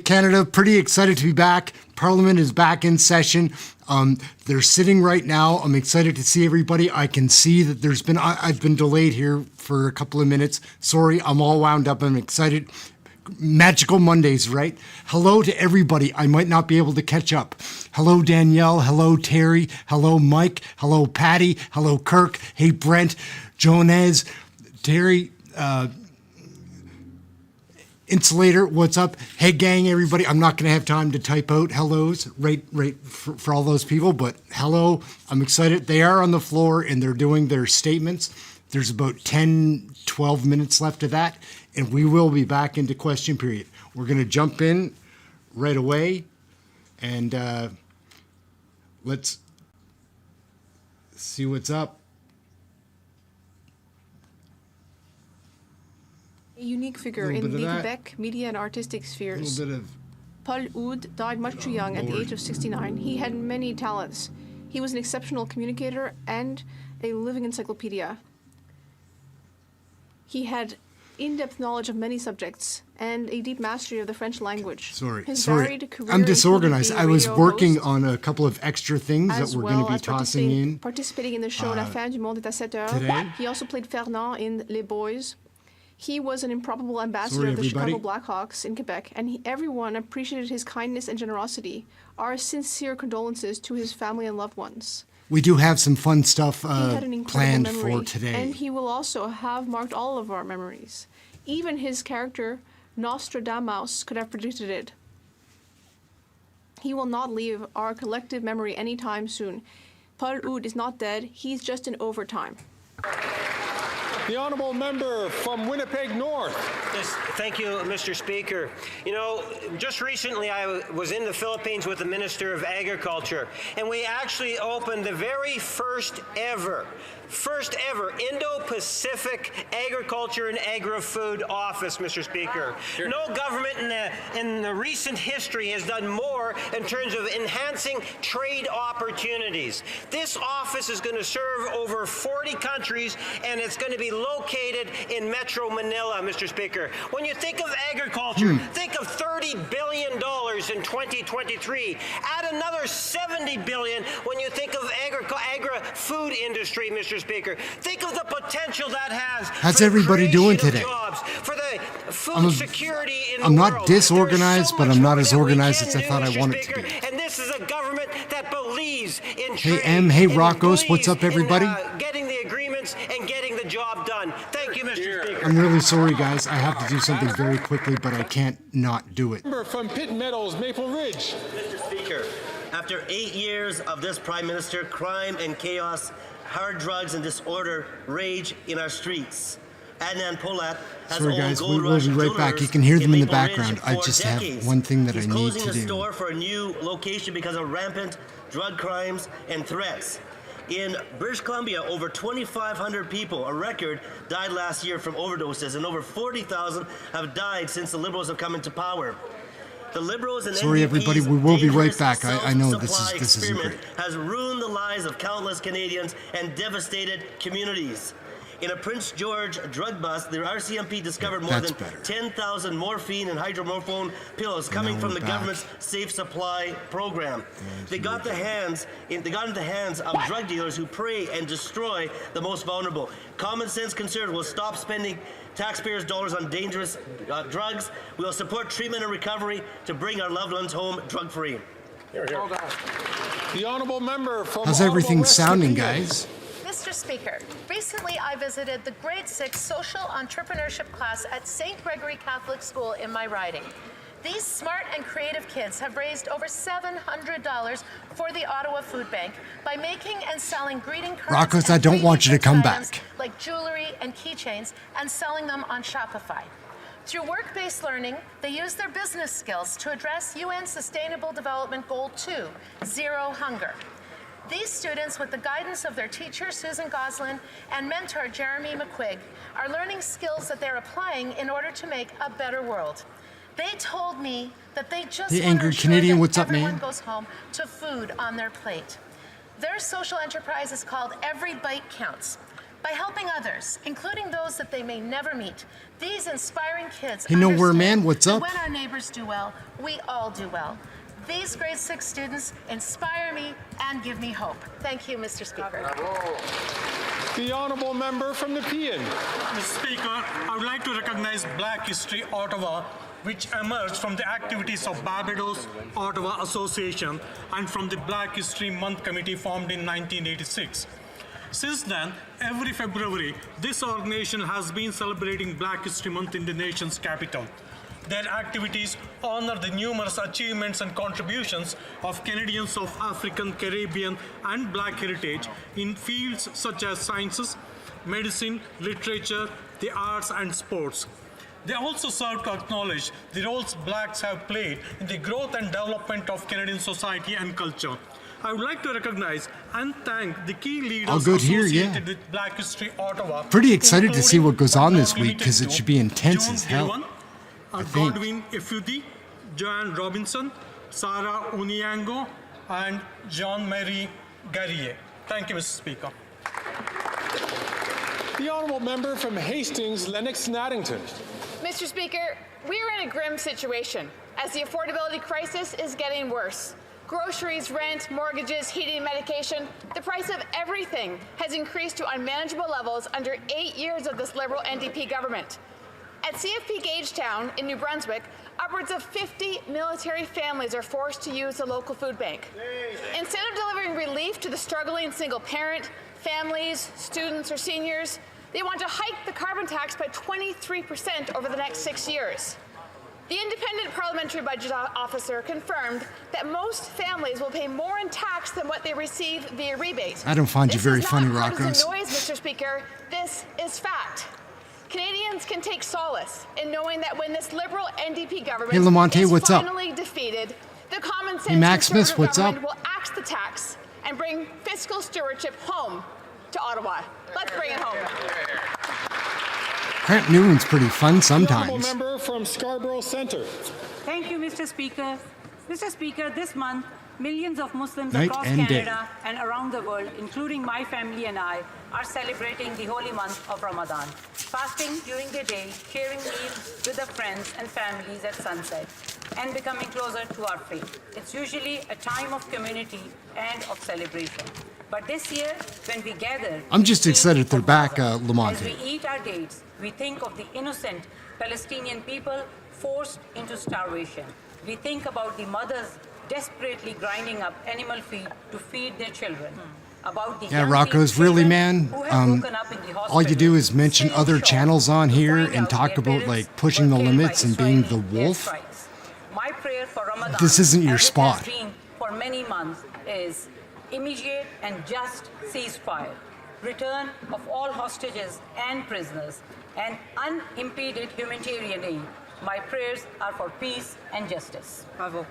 Canada, pretty excited to be back. Parliament is back in session. They're sitting right now. I'm excited to see everybody. I can see that I've been delayed here for a couple of minutes. Sorry, I'm all wound up. I'm excited. Magical Mondays, right? Hello to everybody. I might not be able to catch up. Hello, Danielle. Hello, Terry. Hello, Mike. Hello, Patty. Hello, Kirk. Hey, Brent, Jonez, Terry, Insulator, what's up? Hey, gang, everybody. I'm not going to have time to type out hellos right for all those people, but hello. I'm excited. They are on the floor and they're doing their statements. There's about 10, 12 minutes left of that, and we will be back into question period. We're going to jump in right away, and let's see what's up. A unique figure in the Quebec media and artistic spheres. Paul Oud died much too young at the age of 69. He had many talents. He was an exceptional communicator and a living encyclopedia. He had in-depth knowledge of many subjects and a deep mastery of the French language. Sorry. I'm disorganized. I was working on a couple of extra things that we're going to be tossing in. Participating in the show La Fin du Monde est à 7 heures. Today. He also played Fernand in Les Boys. He was an improbable ambassador of the Chicago Blackhawks in Quebec, and everyone appreciated his kindness and generosity. Our sincere condolences to his family and loved ones. We do have some fun stuff planned memory, for today. And he will also have marked all of our memories. Even his character, Nostradamus, could have predicted it. He will not leave our collective memory anytime soon. Paul Oud is not dead. He's just in overtime. The honourable member from Winnipeg North. Yes, thank you, Mr. Speaker. You know, just recently I was in the Philippines with the Minister of Agriculture, and we actually opened the very first ever Indo-Pacific Agriculture and Agri-Food Office, Mr. Speaker. No government in the recent history has done more in terms of enhancing trade opportunities. This office is going to serve over 40 countries, and it's going to be located in Metro Manila, Mr. Speaker. When you think of agriculture, think of $30 billion in 2023. Add another $70 billion when you think of agri-food industry, Mr. Speaker. Think of the potential that has. How's everybody doing today? Jobs, for the food security in I'm the not world. disorganized, So but I'm not much as more that we organized can as I do, thought I Mr. wanted Speaker, to be. And this is a government that believes in Hey, trade. Em. Hey, and Rockos. What's up, believes in, everybody? getting the agreements and getting the job done. Thank you, Mr. Speaker. I'm really sorry, guys. I have to do something very quickly, but I can't not do it. Member from Pitt Meadows, Maple Ridge. Mr. Speaker, after 8 years of this Prime Minister, crime and chaos, hard drugs and disorder rage in our streets. Adnan Polat has Sorry, owned guys. Gold We'll Rush be right back. Jewelers You can hear them in the Maple Ridge background. I for just decades. have one thing that He's I need closing to the do. store for a new location because of rampant drug crimes and threats. In British Columbia, over 2,500 people, a record, died last year from overdoses, and over 40,000 have died since the Liberals have come into power. The Liberals and Sorry, NDP's everybody, we will be right dangerous back. I know this self-supply isn't experiment great. has ruined the lives of countless Canadians and devastated communities. In a Prince George drug bust, the RCMP discovered more than 10,000 morphine and hydromorphone pills coming from the government's safe supply program. They got into the hands of drug dealers who prey and destroy the most vulnerable. Common sense conservatives will stop spending taxpayers' dollars on dangerous drugs. We will support treatment and recovery to bring our loved ones home drug-free. The honourable member from How's everything sounding, guys? Mr. Speaker, recently I visited the grade 6 social entrepreneurship class at St. Gregory Catholic School in my riding. These smart and creative kids have raised over $700 for the Ottawa Food Bank by making and selling greeting cards. Rockos, I don't want you to come back. Like jewelry and keychains, and selling them on Shopify. Through work-based learning, they use their business skills to address UN Sustainable Development Goal 2, Zero Hunger. These students, with the guidance of their teacher, Susan Goslin, and mentor, Jeremy McQuigg, are learning skills that they're applying in order to make a better world. They told me that they just Hey, want Angry to ensure Canadian, that what's up, everyone man? goes home to food on their plate. Their social enterprise is called Every Bite Counts. By helping others, including those that they may never meet, these inspiring kids Hey, Nowhere understand Man, what's that up? when our neighbors do well, we all do well. These grade 6 students inspire me and give me hope. Thank you, Mr. Speaker. The honourable member from the Nepean. Mr. Speaker, I would like to recognize Black History Ottawa, which emerged from the activities of Barbados Ottawa Association and from the Black History Month Committee formed in 1986. Since then, every February, this organization has been celebrating Black History Month in the nation's capital. Their activities honor the numerous achievements and contributions of Canadians of African, Caribbean, and Black heritage in fields such as sciences, medicine, literature, the arts, and sports. They also serve to acknowledge the roles Blacks have played in the growth and development of Canadian society and culture. I would like to recognize and thank the key leaders associated with Black History Ottawa. Pretty excited to see what goes on including this week because it should be intense as hell. Godwin Efudi, Joanne Robinson, Sarah Onyango, and Jean-Marie Garrier. Thank you, Mr. Speaker. The honourable member from Hastings, Lennox-Naddington. Mr. Speaker, we are in a grim situation as the affordability crisis is getting worse. Groceries, rent, mortgages, heating, medication, the price of everything has increased to unmanageable levels under 8 years of this Liberal NDP government. At CFP Gagetown in New Brunswick, upwards of 50 military families are forced to use the local food bank. Instead of delivering relief to the struggling single parent, families, students, or seniors, they want to hike the carbon tax by 23% over the next 6 years. The independent parliamentary budget officer confirmed that most families will pay more in tax than what they receive via rebate. I don't find you very funny, Rocco's. This is not partisan noise, Mr. Speaker. This is fact. Canadians can take solace in knowing that when this Liberal NDP government is finally defeated, the common sense Conservative government will axe the tax and bring fiscal stewardship home to Ottawa. Let's bring it home. Grant Newman's pretty fun sometimes. The honourable member from Scarborough Centre. Thank you, Mr. Speaker. Mr. Speaker, this month, millions of Muslims across Canada and around the world, including my family and I, are celebrating the holy month of Ramadan, fasting during the day, sharing meals with their friends and families at sunset, and becoming closer to our faith. It's usually a time of community and of celebration. But this year, when we gather... I'm just excited they're back, Lamont. As we eat our dates, we think of the innocent Palestinian people forced into starvation. We think about the mothers desperately grinding up animal feed to feed their children. About the Rocco's really, man. All you do is mention other channels on here and talk about like pushing the limits and being the wolf. My prayer for Ramadan, this isn't your spot. As it has been for many months, is immediate and just ceasefire, return of all hostages and prisoners, and unimpeded humanitarian aid. My prayers are for peace and justice. Bravo.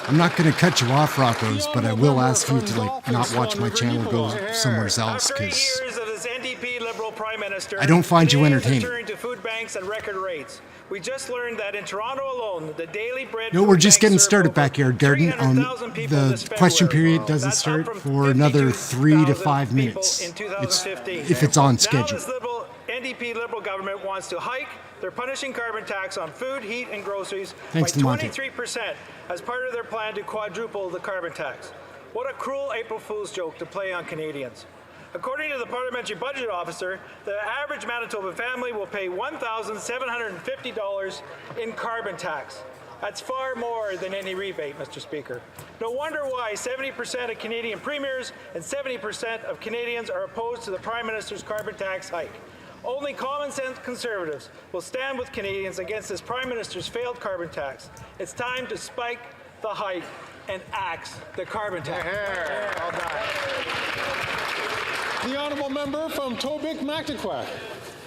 I'm not going to cut you off, Rocco's, but I will ask you to not watch my channel, go somewhere else, because I don't find you entertaining. To food banks and record rates. We just learned that in Toronto alone, the daily bread. No, we're just getting started, Backyard Garden. The question period doesn't start for another 3 to 5 minutes. If it's on schedule. Now this NDP Liberal government wants to hike their punishing carbon tax on food, heat, and groceries by 23% as part of their plan to quadruple the carbon tax. What a cruel April Fool's joke to play on Canadians. According to the Parliamentary Budget Officer, the average Manitoba family will pay $1,750 in carbon tax. That's far more than any rebate, Mr. Speaker. No wonder why 70% of Canadian premiers and 70% of Canadians are opposed to the Prime Minister's carbon tax hike. Only common sense Conservatives will stand with Canadians against this Prime Minister's failed carbon tax. It's time to spike the hike and axe the carbon tax. Well done. The honourable member from Tobic-Mactaquac.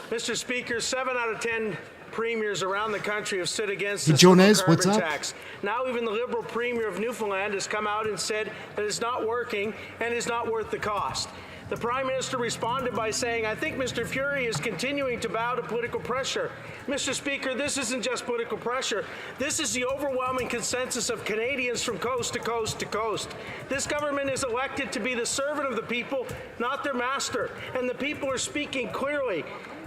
Mr. Speaker, 7 out of 10 premiers around the country have stood against the carbon tax. Now even the Liberal Premier of Newfoundland has come out and said that it's not working and is not worth the cost. The Prime Minister responded by saying, I think Mr. Fury is continuing to bow to political pressure. Mr. Speaker, this isn't just political pressure. This is the overwhelming consensus of Canadians from coast to coast to coast. This government is elected to be the servant of the people, not their master. And the people are speaking clearly.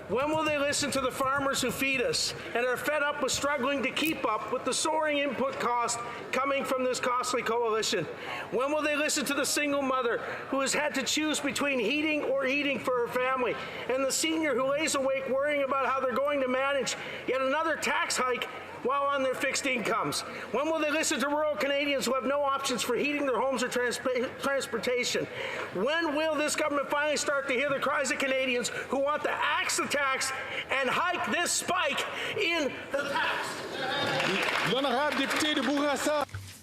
When will they listen to the farmers who feed us and are fed up with struggling to keep up with the soaring input cost coming from this costly coalition? When will they listen to the single mother who has had to choose between heating or eating for her family, and the senior who lays awake worrying about how they're going to manage yet another tax hike while on their fixed incomes? When will they listen to rural Canadians who have no options for heating their homes or transportation? When will this government finally start to hear the cries of Canadians who want to axe the tax and hike this spike in the tax?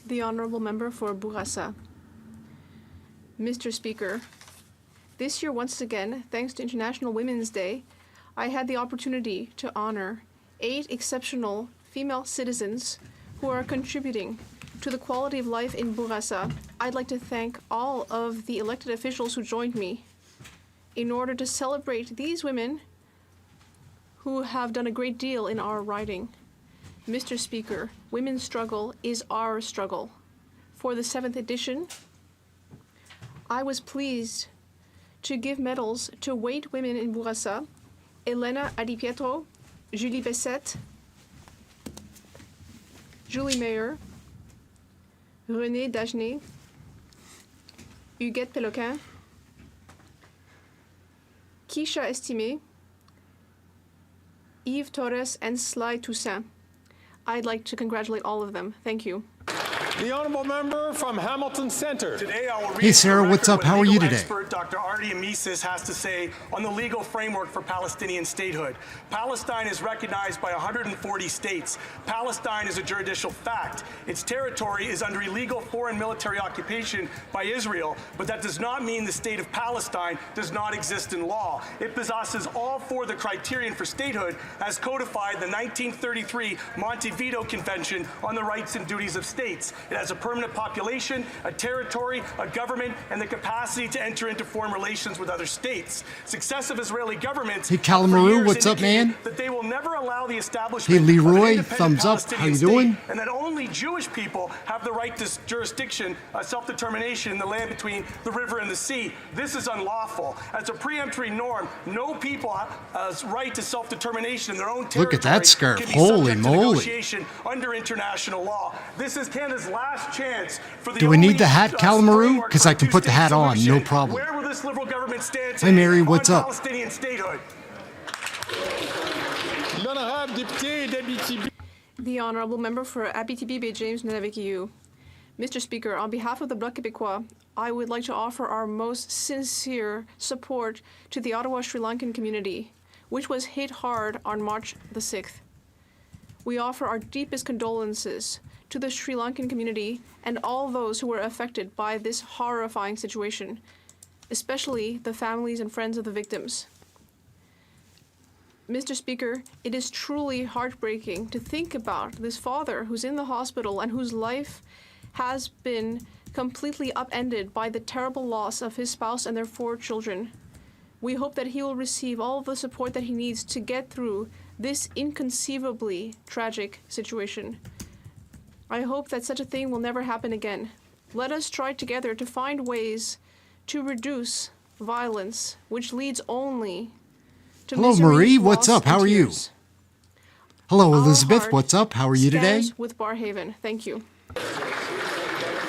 The Honourable Member for Bourassa. Mr. Speaker, this year once again, thanks to International Women's Day, I had the opportunity to honour 8 exceptional female citizens who are contributing to the quality of life in Bourassa. I'd like to thank all of the elected officials who joined me in order to celebrate these women who have done a great deal in our riding. Mr. Speaker, women's struggle is our struggle. For the 7th edition, I was pleased to give medals to 8 women in Bourassa: Elena Adipietro, Julie Bessette, Julie Mayer, Renée Dagenet, Huguette Péloquin, Keisha Estimé, Yves Torres, and Sly Toussaint. I'd like to congratulate all of them. Thank you. The Honourable Member from Hamilton Centre. Today I will read Hey, Sarah, what's up? How are you today? Expert Dr. Artie Amisis has to say on the legal framework for Palestinian statehood. Palestine is recognized by 140 states. Palestine is a judicial fact. Its territory is under illegal foreign military occupation by Israel, but that does not mean the state of Palestine does not exist in law. It possesses all 4 of the criterion for statehood as codified the 1933 Montevideo Convention on the Rights and Duties of States. It has a permanent population, a territory, a government, and the capacity to enter into foreign relations with other states. Successive Israeli governments Hey, Calamaru, what's up, man? That they will never allow the establishment Hey, Leroy, of an thumbs up. Palestinian How you state, doing? and that only Jewish people have the right to jurisdiction, self-determination in the land between the river and the sea. This is unlawful. As a preemptory norm, no people has right to self-determination in their own territory. Look at that scarf. Can be Holy subject to moly. negotiation under international law. This is Canada's last chance for the Do we need only, the hat, Calamaru? framework Because for I can put the hat on, no solution. problem. Where will this Liberal government stand Hi, Mary, what's on up? Palestinian statehood? The Honourable Member for Abitibi James Nanavikiu. Mr. Speaker, on behalf of the Bloc Québécois, I would like to offer our most sincere support to the Ottawa Sri Lankan community, which was hit hard on March the 6th. We offer our deepest condolences to the Sri Lankan community and all those who were affected by this horrifying situation, especially the families and friends of the victims. Mr. Speaker, it is truly heartbreaking to think about this father who's in the hospital and whose life has been completely upended by the terrible loss of his spouse and their 4 children. We hope that he will receive all the support that he needs to get through this inconceivably tragic situation. I hope that such a thing will never happen again. Let us try together to find ways to reduce violence, which leads only to Hello, misery, Marie. What's loss, up? How and are you? tears. Hello, Our Elizabeth. heart What's up? How are you today? stands with Barhaven. Thank you.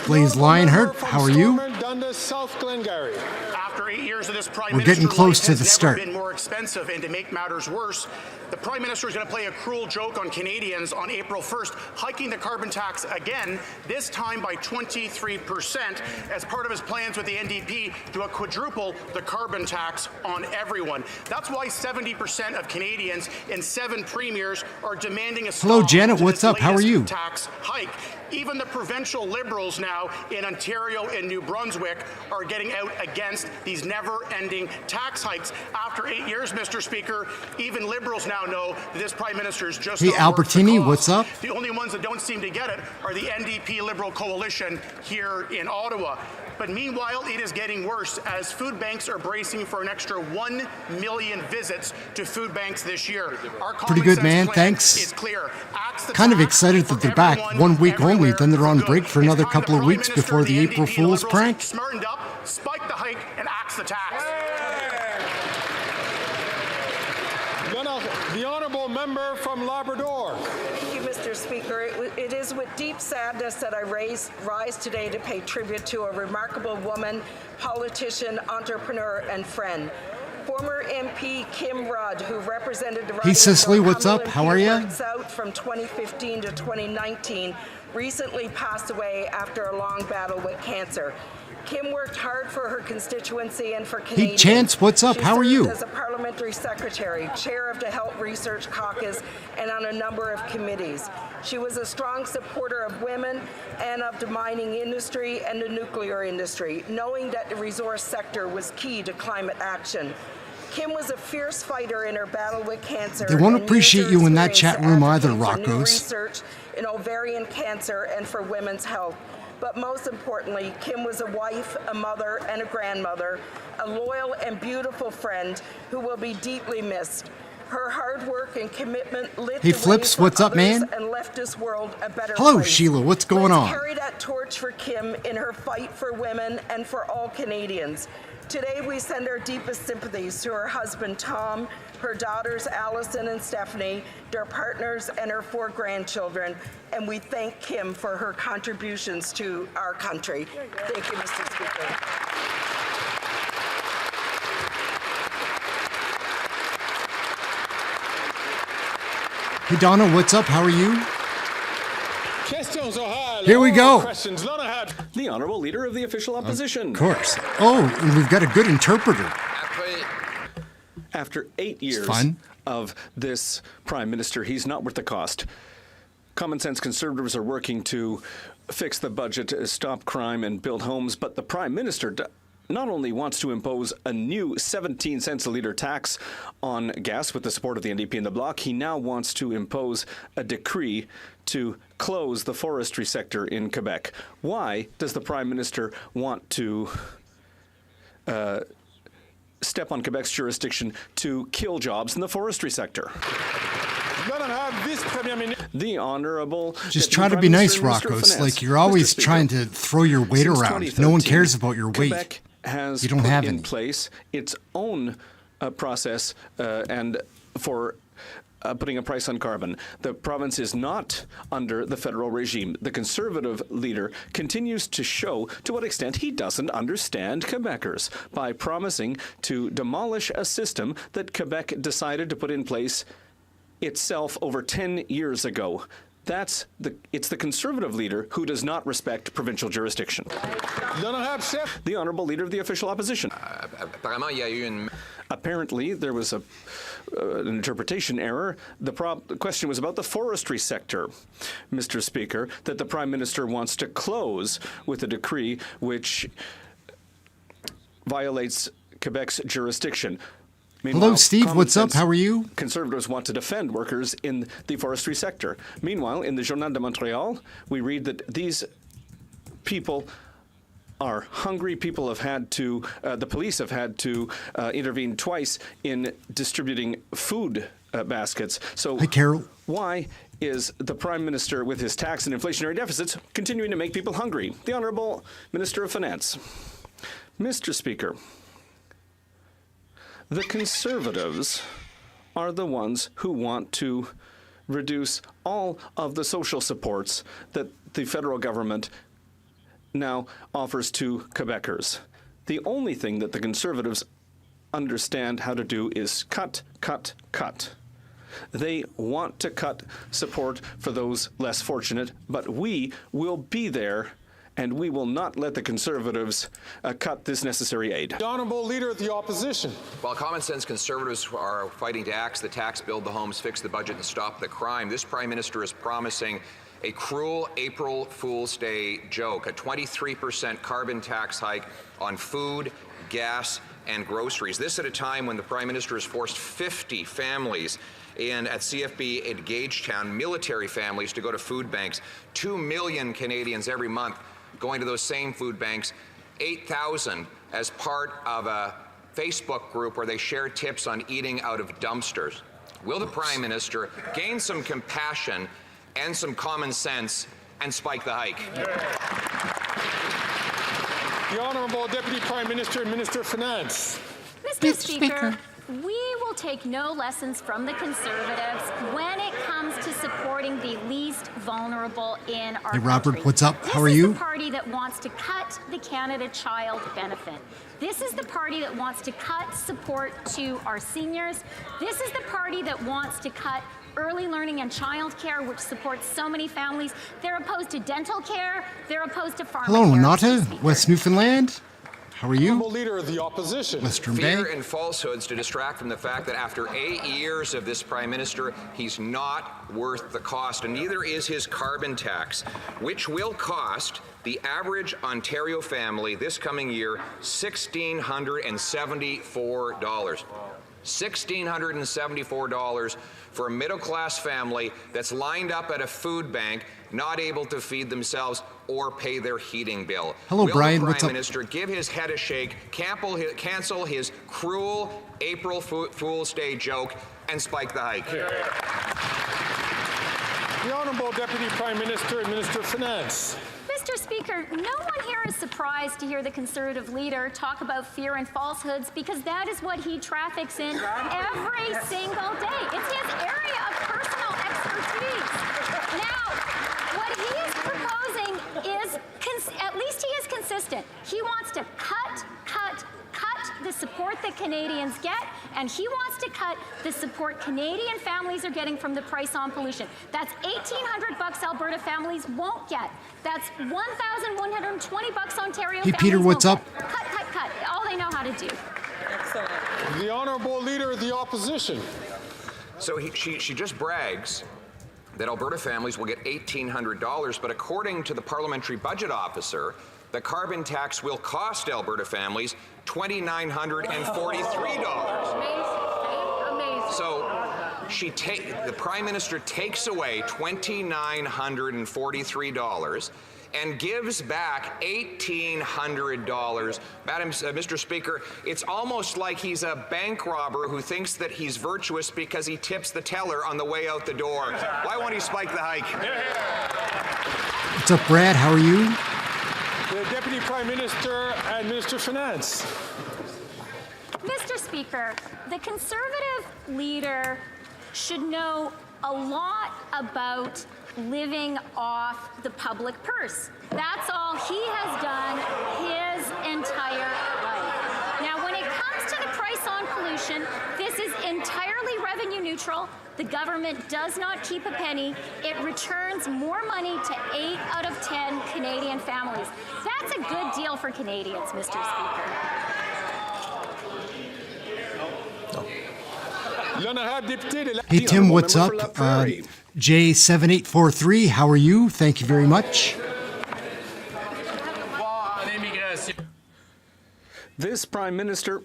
Blaise Lionheart, how are you? Dundas, South Glengarry. After 8 years of this Prime We're Minister's getting close life to has the never start. been more expensive, and to make matters worse, the Prime Minister is going to play a cruel joke on Canadians on April 1st, hiking the carbon tax again, this time by 23%, as part of his plans with the NDP to quadruple the carbon tax on everyone. That's why 70% of Canadians and 7 premiers are demanding a stop Hello, Janet. to What's this up? How are latest you? tax hike. Even the provincial Liberals now in Ontario and New Brunswick are getting out against these never-ending tax hikes. After 8 years, Mr. Speaker, even Liberals now know that this Prime Minister is just Hey, not worth the Albertini, cost. what's up? The only ones that don't seem to get it are the NDP Liberal coalition here in Ottawa. But meanwhile, it is getting worse as food banks are bracing for an extra 1 million visits to food banks this year. Our Pretty good, man. Thanks. Is clear. Axe the Kind of tax excited for that they're back. everyone, 1 week only, everywhere then they're on for break good. for another It's time couple the of Prime weeks Minister, before the April NDP Fool's Liberals prank. Smartened up, spike the hike, and axe the tax. The honourable member from Labrador. Thank you, Mr. Speaker. It is with deep sadness that I rise today to pay tribute to a remarkable woman, politician, entrepreneur, and friend. Former MP Kim Rudd, who represented the Hey, Cicely, what's up? How are ya? South from 2015 to 2019, recently passed away after a long battle with cancer. Kim worked hard for her constituency and for Canadians. Hey, Chance, what's up? She How are you? served as a parliamentary secretary, chair of the Health Research Caucus, and on a number of committees. She was a strong supporter of women and of the mining industry and the nuclear industry, knowing that the resource sector was key to climate action. Kim was a fierce fighter in her battle with cancer. They won't and appreciate used you her in that experience chat to room either, advocate for new Rockos. research in ovarian cancer and for women's health. But most importantly, Kim was a wife, a mother, and a grandmother, a loyal and beautiful friend who will be deeply missed. Her hard work and commitment lit Hey, the way Flips, for what's up, others man? and left this world a better Hello, place. Sheila, what's going Let's on? carry that torch for Kim in her fight for women and for all Canadians. Today, we send our deepest sympathies to her husband, Tom, her daughters, Allison and Stephanie, their partners, and her 4 grandchildren, and we thank Kim for her contributions to our country. Thank you, Mr. Speaker. Hey, Donna, what's up? How are you? Questions orales. Here we go. Questions. The Honourable Leader of the Official Opposition. Of course. Oh, and we've got a good interpreter. After 8 years fun. of this Prime Minister, he's not worth the cost. Common sense Conservatives are working to fix the budget, stop crime, and build homes, but the Prime Minister not only wants to impose a new 17 cents a litre tax on gas with the support of the NDP and the Bloc, he now wants to impose a decree to close the forestry sector in Quebec. Why does the Prime Minister want to step on Quebec's jurisdiction to kill jobs in the forestry sector? The Honourable... Just try to be nice, Rockos. Like, you're always trying to throw your weight around. No one cares about your weight. Quebec has You don't put have in any. place its own process and for putting a price on carbon. The province is not under the federal regime. The Conservative leader continues to show to what extent he doesn't understand Quebecers by promising to demolish a system that Quebec decided to put in place itself over 10 years ago. It's the Conservative leader who does not respect provincial jurisdiction. The Honourable Leader of the Official Opposition. Apparently, there was an interpretation error. The question was about the forestry sector, Mr. Speaker, that the Prime Minister wants to close with a decree which violates Quebec's jurisdiction. Hello, Steve. What's up? How are you? Conservatives want to defend workers in the forestry sector. Meanwhile, in the Journal de Montréal, we read that these people are hungry. People have had to, the police have had to intervene twice in distributing food baskets. So, hi, Carol. Why is the Prime Minister, with his tax and inflationary deficits, continuing to make people hungry? The Honourable Minister of Finance. Mr. Speaker, the Conservatives are the ones who want to reduce all of the social supports that the federal government now offers to Quebecers. The only thing that the Conservatives understand how to do is cut, cut, cut. They want to cut support for those less fortunate, but we will be there and we will not let the Conservatives cut this necessary aid. The Honourable Leader of the Opposition. While common sense Conservatives are fighting to axe the tax, build the homes, fix the budget, and stop the crime, this Prime Minister is promising a cruel April Fool's Day joke, a 23% carbon tax hike on food, gas, and groceries. This at a time when the Prime Minister has forced 50 families at CFB in Gagetown, military families, to go to food banks. 2 million Canadians every month going to those same food banks. 8,000 as part of a Facebook group where they share tips on eating out of dumpsters. Will the Prime Minister gain some compassion and some common sense and spike the hike? The Honourable Deputy Prime Minister and Minister of Finance. Mr. Speaker, we will take no lessons from the Conservatives when it comes to supporting the least vulnerable in our country. Hey, Robert, what's up? How are This you? is the party that wants to cut the Canada Child benefit. This is the party that wants to cut support to our seniors. This is the party that wants to cut early learning and childcare, which supports so many families. They're opposed to dental care. They're opposed to pharmacare. Hello, Renata, West Newfoundland. How are you? Honourable Leader of the Opposition. Western Bay. Fear and falsehoods to distract from the fact that after 8 years of this Prime Minister, he's not worth the cost, and neither is his carbon tax, which will cost the average Ontario family this coming year $1,674. $1,674 for a middle-class family that's lined up at a food bank, not able to feed themselves or pay their heating bill. Hello, Brian. Will the What's Prime up? Minister give his head a shake, cancel his cruel April Fool's Day joke, and spike the hike? The Honourable Deputy Prime Minister and Minister of Finance. Mr. Speaker, no one here is surprised to hear the Conservative leader talk about fear and falsehoods, because that is what he traffics in every single day. It's his area of personal expertise. Now, what he is proposing is, at least he is consistent. He wants to cut the support that Canadians get, and he wants to cut the support Canadian families are getting from the price on pollution. That's $1,800 Alberta families won't get. That's $1,120 Ontario Hey, families Peter, what's won't up? get. Cut. All they know how to do. The Honourable Leader of the Opposition. So she just brags that Alberta families will get $1,800, but according to the Parliamentary Budget Officer, the carbon tax will cost Alberta families $2,943. Amazing. So the Prime Minister takes away $2,943 and gives back $1,800. Mr. Speaker, it's almost like he's a bank robber who thinks that he's virtuous because he tips the teller on the way out the door. Why won't he spike the hike? What's up, Brad? How are you? The Deputy Prime Minister and Minister of Finance. Mr. Speaker, the Conservative leader should know a lot about living off the public purse. That's all he has done his entire life. Now, when it comes to the price on pollution, this is entirely revenue neutral. The government does not keep a penny. It returns more money to 8 out of 10 Canadian families. That's a good deal for Canadians, Mr. Speaker. Hey, Tim, what's up? J7843, how are you? Thank you very much. This Prime Minister,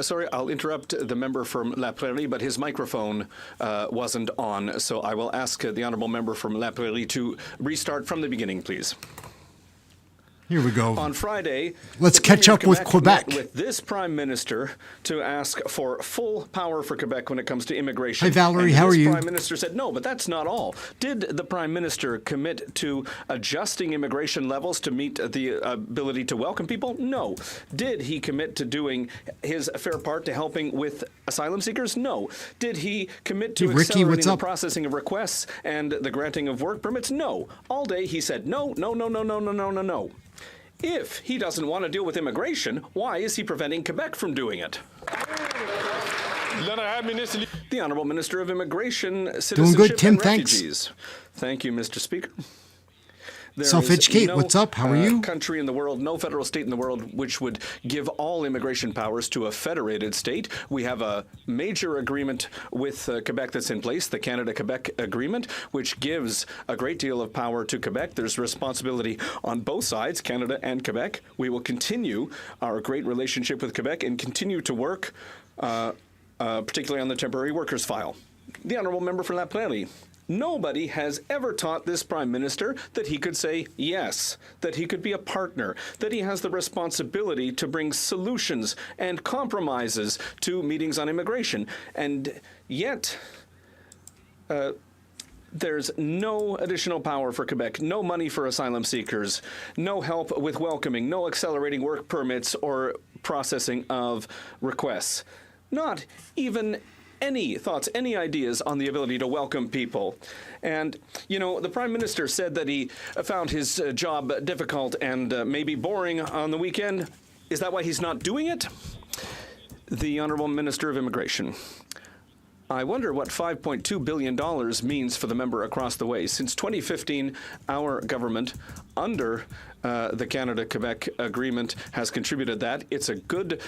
sorry, I'll interrupt the member from La Prairie, but his microphone wasn't on, so I will ask the honourable member from La Prairie to restart from the beginning, please. Here we go. On Friday, let's catch up with Quebec. Met with this Prime Minister to ask for full power for Quebec when it comes to immigration. Hi, Valerie. How are you? The Prime Minister said no, but that's not all. Did the Prime Minister commit to adjusting immigration levels to meet the ability to welcome people? No. Did he commit to doing his fair part to helping with asylum seekers? No. Did he commit to accelerating the processing of requests and the granting of work permits? No. All day he said no. If he doesn't want to deal with immigration, why is he preventing Quebec from doing it? The Honourable Minister of Immigration, Citizenship Doing good, Tim, and Refugees. Thank you, Mr. Speaker. There is Self-educate, no, what's up? How are you? Country in the world, no federal state in the world which would give all immigration powers to a federated state. We have a major agreement with Quebec that's in place, the Canada-Quebec Agreement, which gives a great deal of power to Quebec. There's responsibility on both sides, Canada and Quebec. We will continue our great relationship with Quebec and continue to work, particularly on the temporary workers file. The Honourable Member for La Prairie. Nobody has ever taught this Prime Minister that he could say yes, that he could be a partner, that he has the responsibility to bring solutions and compromises to meetings on immigration. And yet, there's no additional power for Quebec, no money for asylum seekers, no help with welcoming, no accelerating work permits or processing of requests. Not even any thoughts, any ideas on the ability to welcome people. And, you know, the Prime Minister said that he found his job difficult and maybe boring on the weekend. Is that why he's not doing it? The Honourable Minister of Immigration. I wonder what $5.2 billion means for the member across the way. Since 2015, our government, under the Canada-Quebec Agreement, has contributed that. It's a good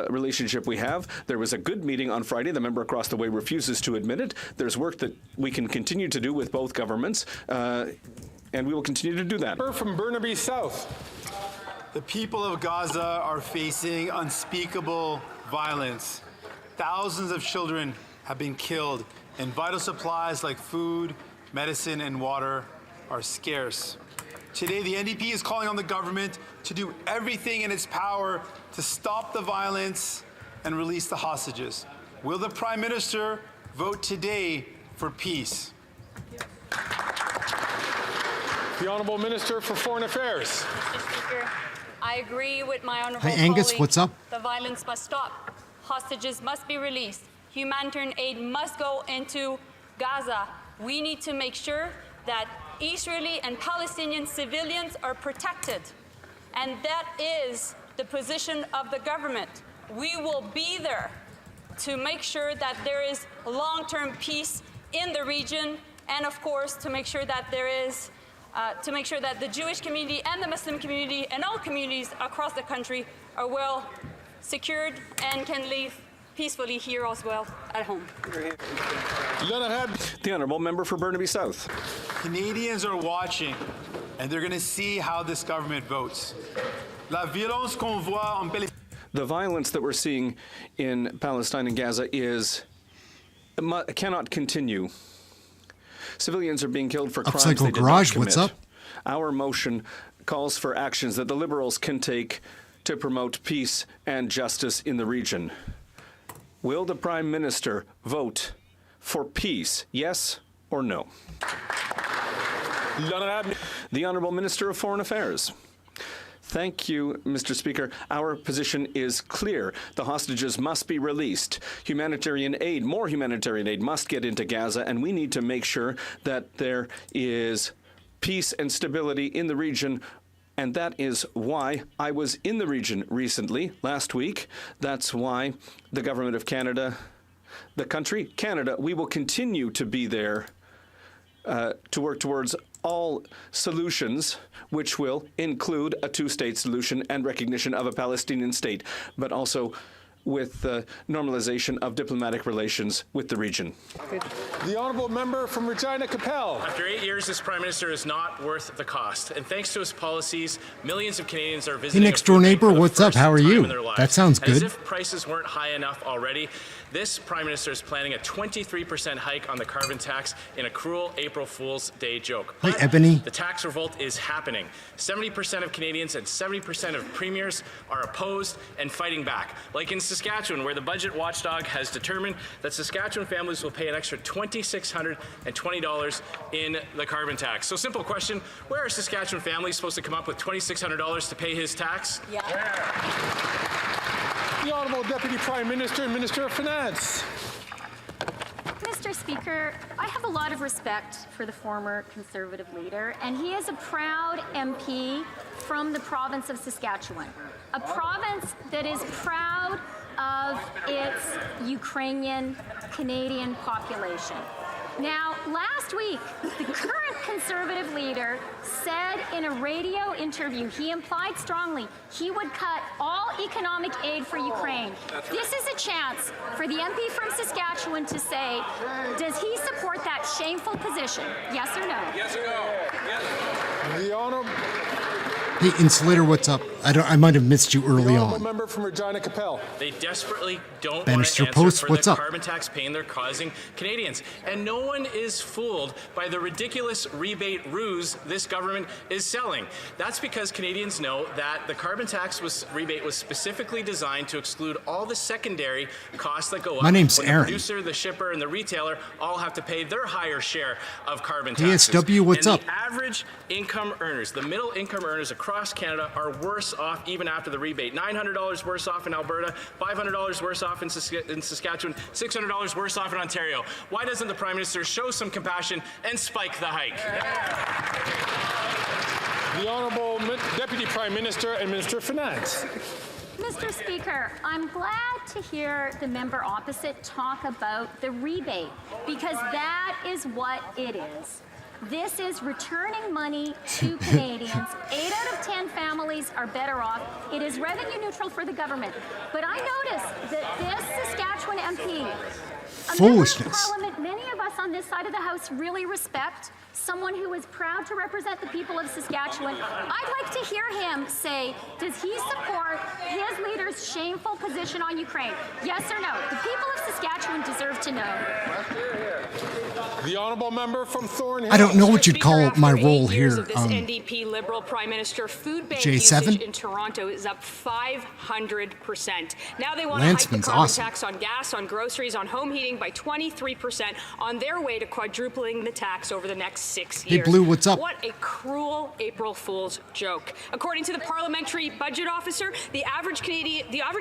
relationship we have. There was a good meeting on Friday. The member across the way refuses to admit it. There's work that we can continue to do with both governments, and we will continue to do that. From Burnaby South. The people of Gaza are facing unspeakable violence. Thousands of children have been killed, and vital supplies like food, medicine, and water are scarce. Today, the NDP is calling on the government to do everything in its power to stop the violence and release the hostages. Will the Prime Minister vote today for peace? The Honourable Minister for Foreign Affairs. Mr. Speaker, I agree with my honourable Hi, Angus, colleague. what's up? The violence must stop. Hostages must be released. Humanitarian aid must go into Gaza. We need to make sure that Israeli and Palestinian civilians are protected. And that is the position of the government. We will be there to make sure that there is long-term peace in the region, and of course to make sure that there is to make sure that the Jewish community and the Muslim community and all communities across the country are well secured and can live peacefully here as well at home. The Honourable Member for Burnaby South. Canadians are watching, and they're going to see how this government votes. La violence qu'on voit en Palestine. The violence that we're seeing in Palestine and Gaza cannot continue. Civilians are being killed for crimes they did Garage, not what's commit. up? Our motion calls for actions that the Liberals can take to promote peace and justice in the region. Will the Prime Minister vote for peace, yes or no? The Honourable Minister of Foreign Affairs. Thank you, Mr. Speaker. Our position is clear. The hostages must be released. Humanitarian aid, more humanitarian aid must get into Gaza, and we need to make sure that there is peace and stability in the region. And that is why I was in the region recently, last week. That's why the Government of Canada, the country, Canada, we will continue to be there to work towards all solutions, which will include a two-state solution and recognition of a Palestinian state, but also with the normalization of diplomatic relations with the region. The Honourable Member from Regina Capel. After 8 years, this Prime Minister is not worth the cost. And thanks to his policies, millions of Canadians are visiting. Hey, next door neighbor, what's up? How are you? That sounds good. As if prices weren't high enough already, this Prime Minister is planning a 23% hike on the carbon tax in a cruel April Fool's Day joke. Hi, But Ebony. the tax revolt is happening. 70% of Canadians and 70% of premiers are opposed and fighting back. Like in Saskatchewan, where the budget watchdog has determined that Saskatchewan families will pay an extra $2,620 in the carbon tax. So simple question, where are Saskatchewan families supposed to come up with $2,600 to pay his tax? Yeah. The Honourable Deputy Prime Minister and Minister of Finance. Mr. Speaker, I have a lot of respect for the former Conservative leader, and he is a proud MP from the province of Saskatchewan, a province that is proud of its Ukrainian Canadian population. Now, Last week, the current Conservative leader said in a radio interview, he implied strongly he would cut all economic aid for Ukraine. This is a chance for the MP from Saskatchewan to say, does he support that shameful position? Yes or no? Yes or no? Yes. The Honourable Hey, Insulator, what's up? I might have missed you early on. member from Regina Capel. They desperately don't want Bannister to answer Post, for what's the up? carbon tax pain they're causing Canadians. And no one is fooled by the ridiculous rebate ruse this government is selling. That's because Canadians know that the carbon tax rebate was specifically designed to exclude all the secondary costs that go up. My name's when Ehren. the producer, the shipper, and the retailer all have to pay their higher share of carbon taxes. ASW, what's and up? The average income earners, the middle income earners across Canada are worse off even after the rebate. $900 worse off in Alberta, $500 worse off in Saskatchewan, $600 worse off in Ontario. Why doesn't the Prime Minister show some compassion and spike the hike? The Honourable Deputy Prime Minister and Minister of Finance. Mr. Speaker, I'm glad to hear the member opposite talk about the rebate, because that is what it is. This is returning money to Canadians. 8 out of 10 families are better off. It is revenue neutral for the government. But I noticed that this Saskatchewan MP, a member of Parliament many of us on this side of the House really respect, someone who is proud to represent the people of Saskatchewan. I'd like to hear him say, does he support his leader's shameful position on Ukraine? Yes or no? The people of Saskatchewan deserve to know. The Honourable Member from Thornhill. I don't know what you'd call my role Of here. this NDP Liberal Prime Minister, food bank J7? usage in Toronto is up 500%. Now they want to hike the Landsman's carbon awesome. tax on gas, on groceries, on home heating by 23%, on their way to quadrupling the tax over the next 6 Hey, years. Blue, what's up? What a cruel April Fool's joke. According to the Parliamentary Budget Officer, the average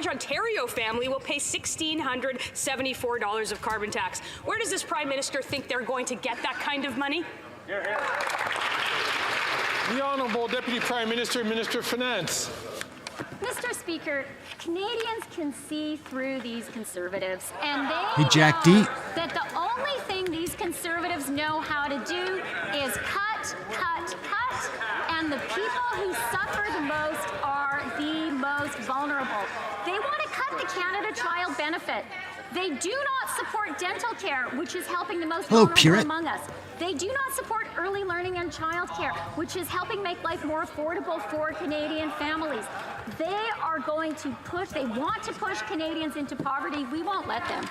Ontario family will pay $1,674 of carbon tax. Where does this Prime Minister think they're going to get that kind of money? The Honourable Deputy Prime Minister and Minister of Finance. Mr. Speaker, Canadians can see through these Conservatives, and they Hey, Jack D. know that the only thing these Conservatives know how to do is cut, cut, cut, and the people who suffer the most are the most vulnerable. They want to cut the Canada Child Benefit. They do not support dental care, which is helping the most vulnerable PIERRE. among us. They do not support early learning and childcare, which is helping make life more affordable for Canadian families. They are going to push, they want to push Canadians into poverty. We won't let them.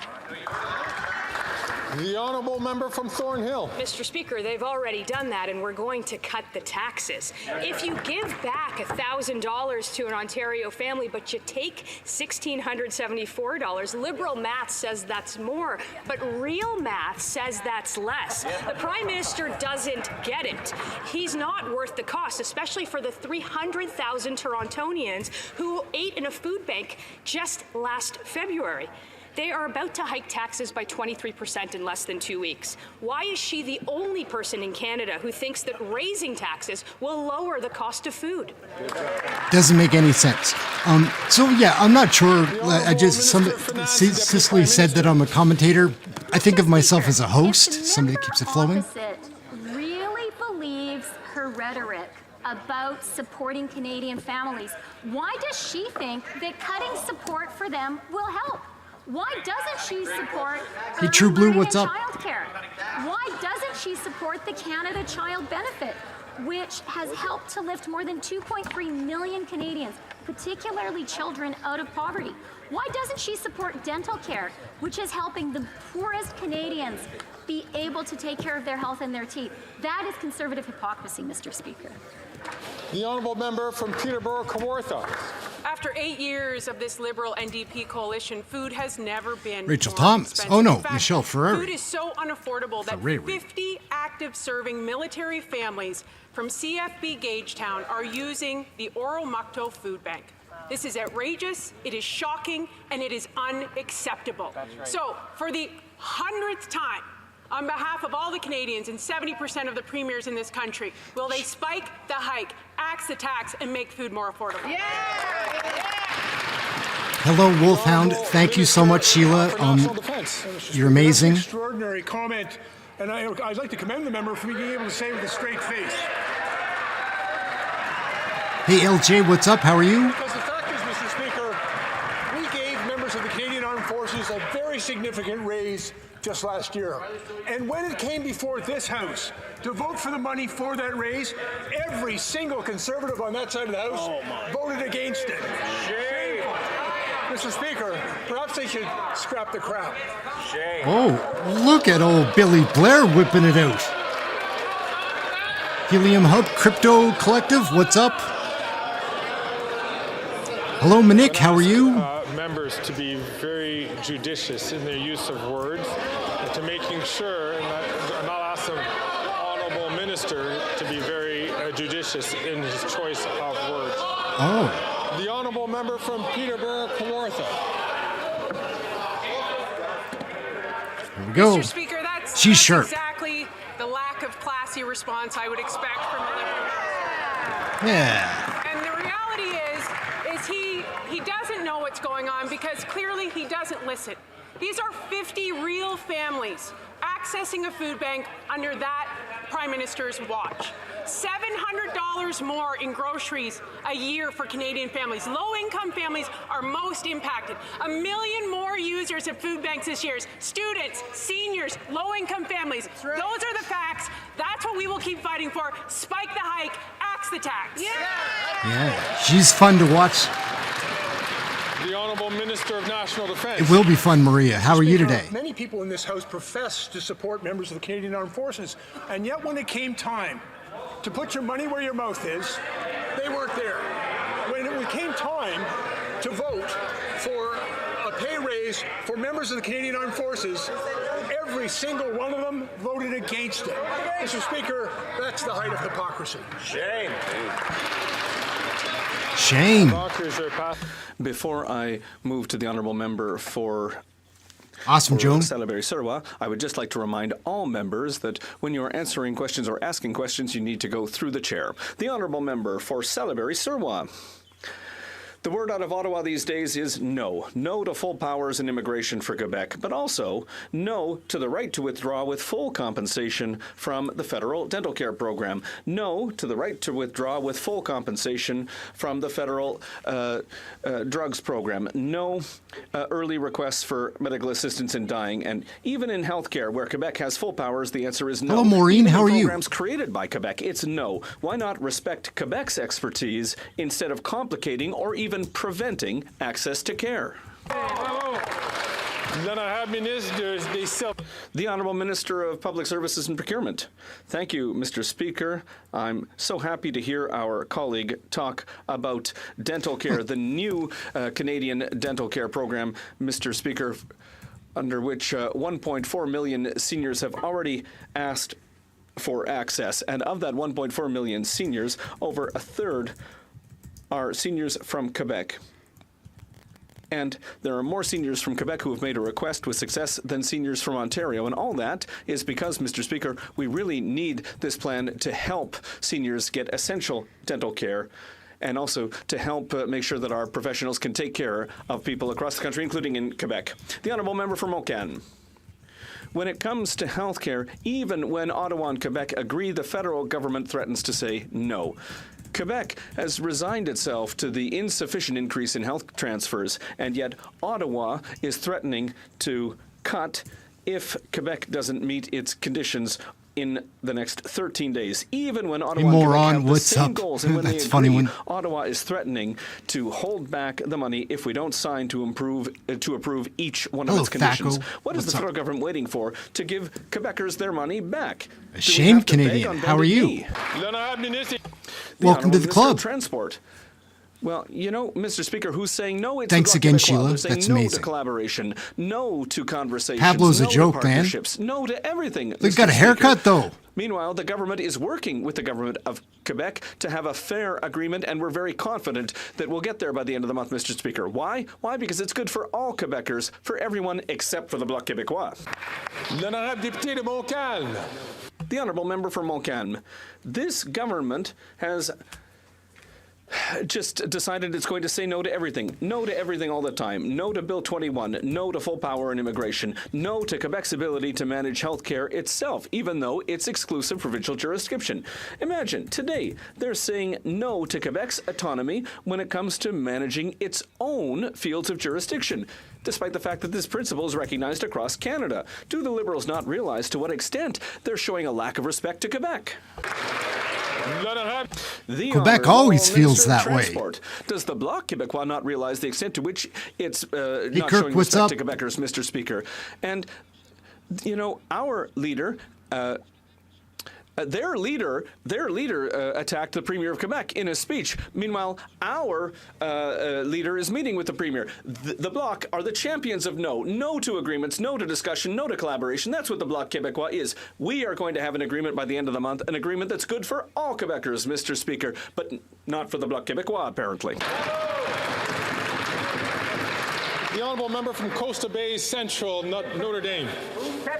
The Honourable Member from Thornhill. Mr. Speaker, they've already done that, and we're going to cut the taxes. If you give back $1,000 to an Ontario family, but you take $1,674, liberal math says that's more, but real math says that's less. The Prime Minister doesn't get it. He's not worth the cost, especially for the 300,000 Torontonians who ate in a food bank just last February. They are about to hike taxes by 23% in less than 2 weeks. Why is she the only person in Canada who thinks that raising taxes will lower the cost of food? Doesn't make any sense. So yeah, I'm not sure. Cicely said that I'm a commentator. I think of myself as a host, somebody that keeps it flowing. Opposite really believes her rhetoric about supporting Canadian families. Why does she think that cutting support for them will help? Why doesn't she support Hey, True Blue, what's up? childcare? Why doesn't she support the Canada Child Benefit, which has helped to lift more than 2.3 million Canadians, particularly children, out of poverty? Why doesn't she support dental care, which is helping the poorest Canadians be able to take care of their health and their teeth? That is Conservative hypocrisy, Mr. Speaker. The Honourable Member from Peterborough, Kawartha. After 8 years of this Liberal NDP coalition, food has never been Rachel more Thomas. expensive. Oh, no, In fact, Michelle Ferrari. Food is so unaffordable that Ferrari. 50 active serving military families from CFB Gagetown are using the Oromucto Food Bank. This is outrageous, it is shocking, and it is unacceptable. So, for the 100th time, on behalf of all the Canadians and 70% of the premiers in this country, will they spike the hike, axe the tax, and make food more affordable? Hello, Wolfhound. Thank you so much, Sheila. You're amazing. Extraordinary comment And I'd like to commend the member for being able to say with a straight face. Hey, LJ, what's up? How are you? Because the fact is, Mr. Speaker, we gave members of the Canadian Armed Forces a very significant raise just last year. And when it came before this House to vote for the money for that raise, every single Conservative on that side of the House voted against it. Shame. Mr. Speaker, perhaps they should scrap the crap. Shame. Oh, look at old Billy Blair whipping it out. Helium Hub Crypto Collective, what's up? Hello, Manic, how are you? Members to be very judicious in their use of words, and to making sure, and I'll ask the Honourable Minister to be very judicious in his choice of words. Oh. The Honourable Member from Peterborough, Kawartha. Here we go. Mr. Speaker, that's sharp. exactly the lack of classy response I would expect from a Liberal. Yeah. And the reality is he doesn't know what's going on because clearly he doesn't listen. These are 50 real families accessing a food bank under that Prime Minister's watch. $700 more in groceries a year for Canadian families. Low-income families are most impacted. 1 million more users of food banks this year. Students, seniors, low-income families. Those are the facts. That's what we will keep fighting for. Spike the hike, axe the tax. Yeah, she's fun to watch. The Honourable Minister of National Defence. It will be fun, Maria. How are you today? Many people in this House profess to support members of the Canadian Armed Forces, and yet when it came time to put your money where your mouth is, they weren't there. When it came time to vote for a pay raise for members of the Canadian Armed Forces, every single one of them voted against it. Mr. Speaker, that's the height of hypocrisy. Shame. Shame. Before I move to the Honourable Member for Awesome, Joan. Salaberry-Surrey, I would just like to remind all members that when you're answering questions or asking questions, you need to go through the chair. The Honourable Member for Salaberry-Surrey. The word out of Ottawa these days is no. No to full powers in immigration for Quebec, but also no to the right to withdraw with full compensation from the federal dental care program. No to the right to withdraw with full compensation from the federal drugs program. No early requests for medical assistance in dying. And even in healthcare, where Quebec has full powers, the answer is no. Hello, Maureen. Even how are you? Programs created by Quebec, it's no. Why not respect Quebec's expertise instead of complicating or even preventing access to care? The Honourable Minister of Public Services and Procurement. Thank you, Mr. Speaker. I'm so happy to hear our colleague talk about dental care, the new Canadian dental care program, Mr. Speaker, under which 1.4 million seniors have already asked for access. And of that 1.4 million seniors, over a third are seniors from Quebec. And there are more seniors from Quebec who have made a request with success than seniors from Ontario. And all that is because, Mr. Speaker, we really need this plan to help seniors get essential dental care and also to help make sure that our professionals can take care of people across the country, including in Quebec. The Honourable Member for Moncton. When it comes to health care, even when Ottawa and Quebec agree, the federal government threatens to say no. Quebec has resigned itself to the insufficient increase in health transfers, and yet Ottawa is threatening to cut if Quebec doesn't meet its conditions in the next 13 days, even when Ottawa and Quebec have the same goals. And when That's they funny agree, when Ottawa is threatening to hold back the money if we don't sign to approve each one of its conditions. Thaco. What is the federal government waiting for to give Quebecers their money back? A shame, Canadian. How are you? Welcome to the club. Transport. Well, you know, Mr. Speaker, who's saying no? It's Thanks again, Sheila. They're saying That's no amazing. to collaboration, no to conversations, Pablo's a no joke, to man. partnerships, no to everything. They've Mr. got a haircut, Speaker. though. Meanwhile, the government is working with the government of Quebec to have a fair agreement, and we're very confident that we'll get there by the end of the month, Mr. Speaker. Why? Why? Because it's good for all Quebecers, for everyone except for the Bloc Québécois. L'honorable député de Montcalm. The Honourable Member for Montcalm. This government has just decided it's going to say no to everything. No to everything all the time. No to Bill 21. No to full power in immigration. No to Quebec's ability to manage health care itself, even though it's exclusive provincial jurisdiction. Imagine, today, they're saying no to Quebec's autonomy when it comes to managing its own fields of jurisdiction, despite the fact that this principle is recognized across Canada. Do the Liberals not realize to what extent they're showing a lack of respect to Quebec? Quebec always feels that way. Does the Bloc Québécois not realize the extent to which it's not Kirk, showing what's respect up? to Quebecers, Mr. Speaker? And, you know, our leader... Their leader attacked the Premier of Quebec in a speech. Meanwhile, our leader is meeting with the Premier. The Bloc are the champions of no. No to agreements, no to discussion, no to collaboration. That's what the Bloc Québécois is. We are going to have an agreement by the end of the month, an agreement that's good for all Quebecers, Mr. Speaker, but not for the Bloc Québécois, apparently. The honourable member from Costa Bay Central, Notre Dame.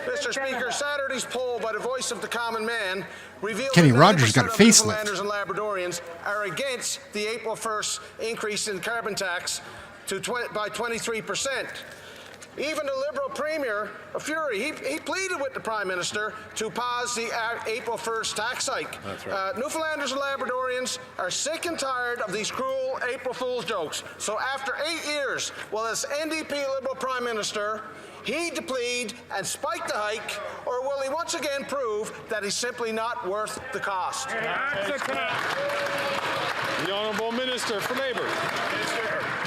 Mr. Speaker, Saturday's poll by the Voice of the Common Man revealed Kenny that Rogers got a 90% of facelift. Newfoundlanders and Labradorians are against the April 1st increase in carbon tax by 23%. Even the Liberal Premier, Fury, he pleaded with the Prime Minister to pause the April 1st tax hike. That's right. Newfoundlanders and Labradorians are sick and tired of these cruel April Fool's jokes. So after 8 years, will this NDP Liberal Prime Minister heed the plead and spike the hike, or will he once again prove that he's simply not worth the cost? The honourable Minister for Labour.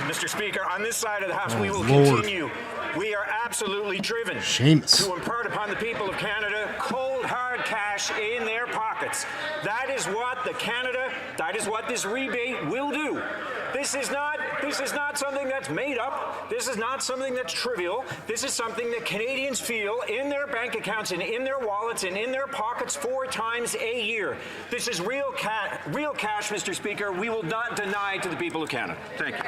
Mr. Speaker, on this side of the House, we will Lord. continue. We are absolutely driven Seamus. to impart upon the people of Canada cold, hard cash in their pockets. That is what this rebate will do. This is not something that's made up. This is not something that's trivial. This is something that Canadians feel in their bank accounts and in their wallets and in their pockets 4 times a year. This is real cash, Mr. Speaker. We will not deny to the people of Canada. Thank you.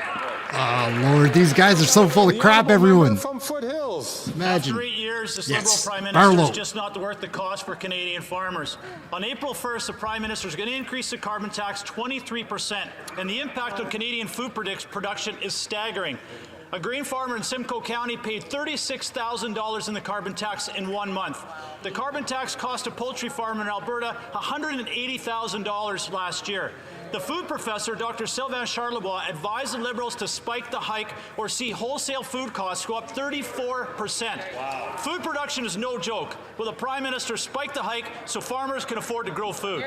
Oh, Lord, these guys are so full of crap, everyone. From Foothills. Imagine. After 8 years, this Yes. Liberal Prime Minister Barlow. is just not worth the cost for Canadian farmers. On April 1st, the Prime Minister is going to increase the carbon tax 23%, and the impact on Canadian food production is staggering. A grain farmer in Simcoe County paid $36,000 in the carbon tax in 1 month. The carbon tax cost a poultry farmer in Alberta $180,000 last year. The food professor, Dr. Sylvain Charlebois, advised the Liberals to spike the hike or see wholesale food costs go up 34%. Wow. Food production is no joke. Will the Prime Minister spike the hike so farmers can afford to grow food?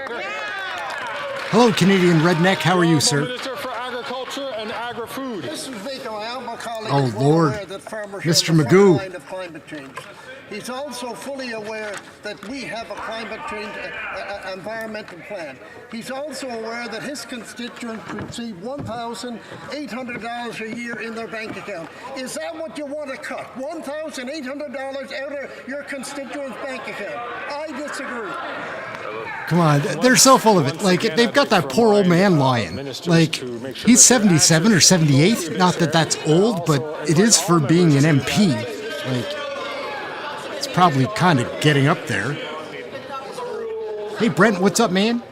Hello, Canadian Redneck. How are you, sir? Minister for Agriculture and Agri-Food. Mr. Speaker, I am a colleague Oh, is well Lord. aware that farmers Mr. are the Magoo. front line of climate change. He's also fully aware that we have a climate change environmental plan. He's also aware that his constituents receive $1,800 a year in their bank account. Is that what you want to cut? $1,800 out of your constituents' bank account? I disagree. Come on, they're so full of it. Like, they've got that poor old man lying. Like, he's 77 or 78. Not that that's old, but it is for being an MP. Like, it's probably kind of getting up there. Hey, Brent, what's up, man?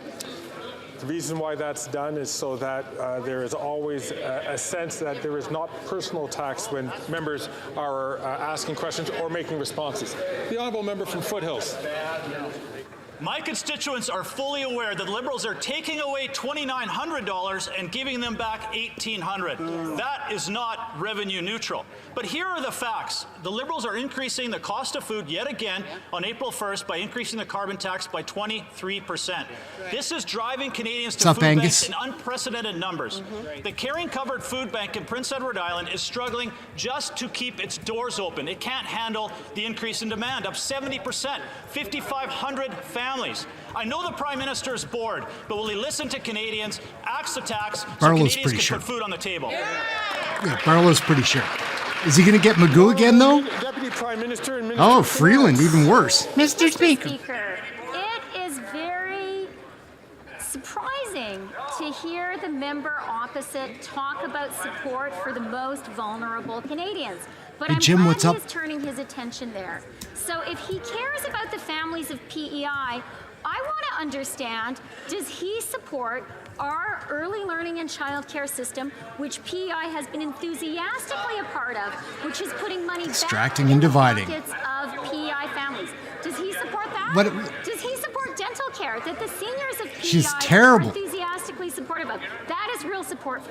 The reason why that's done is so that there is always a sense that there is not personal attacks when members are asking questions or making responses. The honourable member from Foothills. My constituents are fully aware that Liberals are taking away $2,900 and giving them back $1,800. That is not revenue neutral. But here are the facts. The Liberals are increasing the cost of food yet again on April 1st by increasing the carbon tax by 23%. This is driving Canadians to food banks in unprecedented numbers. The Caring Covered Food Bank in Prince Edward Island is struggling just to keep its doors open. It can't handle the increase in demand, up 70%, 5,500 families. I know the Prime Minister is bored, but will he listen to Canadians, axe the tax, so Barlow's Canadians pretty can sure. put food on the table? Yeah, Barlow's pretty sure. Is he going to get Magoo again, though? Deputy Prime Minister and Minister Oh, of Freeland, Finance. even worse. Mr. Speaker. It is very surprising to hear the member opposite talk about support for the most vulnerable Canadians. But Hey, I'm Jim, glad what's up? he is turning his attention there. So if he cares about the families of PEI, I want to understand, does he support our early learning and childcare system, which PEI has been enthusiastically a part of, which is putting money Extracting back and in dividing. the pockets of PEI families? Does he support that? But does he support dental care that the seniors of PEI She's are terrible. enthusiastically supportive of? That is real support.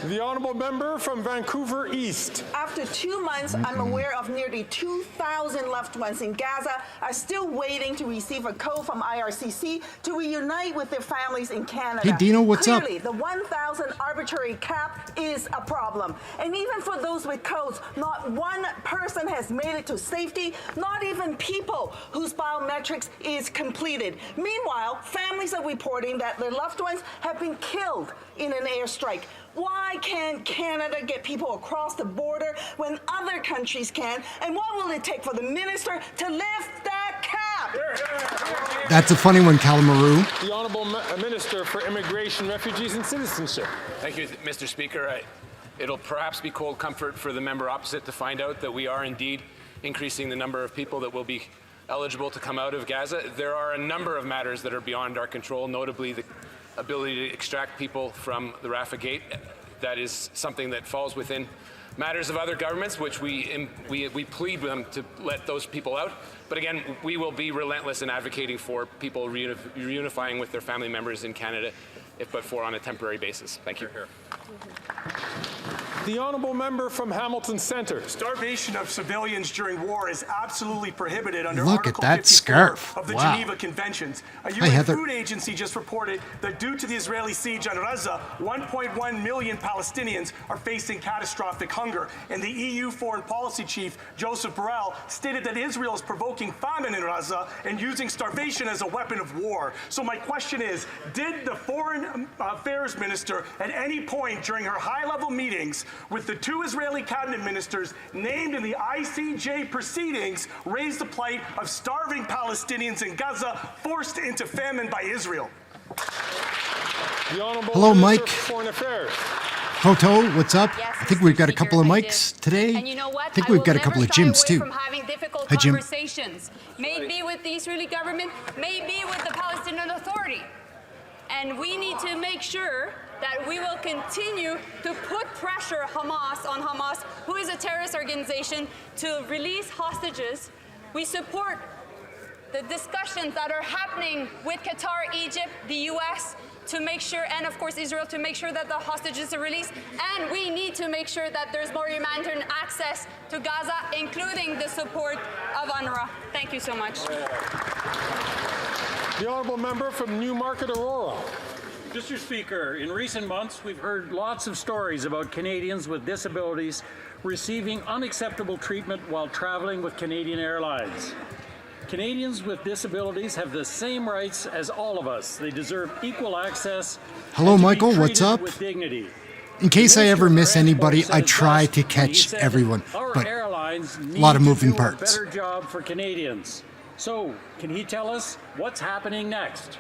The honourable member from Vancouver East. After 2 months, I'm aware of nearly 2,000 loved ones in Gaza are still waiting to receive a code from IRCC to reunite with their families in Canada. Hey, Dino, what's up? Clearly, the 1,000 arbitrary cap is a problem. And even for those with codes, not one person has made it to safety, not even people whose biometrics is completed. Meanwhile, families are reporting that their loved ones have been killed in an airstrike. Why can't Canada get people across the border when other countries can? And what will it take for the minister to lift that cap? That's a funny one, Calamaru. The honourable minister for Immigration, Refugees and Citizenship. Thank you, Mr. Speaker. It'll perhaps be cold comfort for the member opposite to find out that we are indeed increasing the number of people that will be eligible to come out of Gaza. There are a number of matters that are beyond our control, notably the ability to extract people from the Rafah Gate. That is something that falls within matters of other governments, which we plead with them to let those people out. But again, we will be relentless in advocating for people reunifying with their family members in Canada, if but for on a temporary basis. Thank you. The honourable member from Hamilton Centre. Starvation of civilians during war is absolutely prohibited under Look at Article that 54 scarf. of the Wow. Geneva Conventions. A Hi, UN Heather. Food Agency just reported that due to the Israeli siege on Gaza, 1.1 million Palestinians are facing catastrophic hunger. And the EU Foreign Policy Chief, Joseph Borrell, stated that Israel is provoking famine in Gaza and using starvation as a weapon of war. So my question is, did the Foreign Affairs Minister at any point during her high-level meetings with the two Israeli cabinet ministers named in the ICJ proceedings raise the plight of starving Palestinians in Gaza forced into famine by Israel? The honourable Hello, minister Mike. for Foreign Affairs. Proto, what's up? Yes, I think we've got a Mr. couple of Speaker, I mics did. today. And you know what? I think I we've will got a never couple of shy Jims away too. from having difficult Hi, Jim. conversations, maybe with the Israeli government, maybe with the Palestinian Authority. And we need to make sure that we will continue to put pressure on Hamas, who is a terrorist organization, to release hostages. We support the discussions that are happening with Qatar, Egypt, the U.S., to make sure, and of course Israel, to make sure that the hostages are released. And we need to make sure that there's more humanitarian access to Gaza, including the support of UNRWA. Thank you so much. The honourable member from Newmarket, Aurora. Mr. Speaker, in recent months, we've heard lots of stories about Canadians with disabilities receiving unacceptable treatment while traveling with Canadian Airlines. Canadians with disabilities have the same rights as all of us. They deserve equal access. Hello, and to be Michael, what's treated up? with dignity. In case I ever miss Minister for anybody, I Transport try said to it best when he catch said everyone, our but airlines a need lot of to moving do parts. a better job for Canadians. So, can he tell us what's happening next?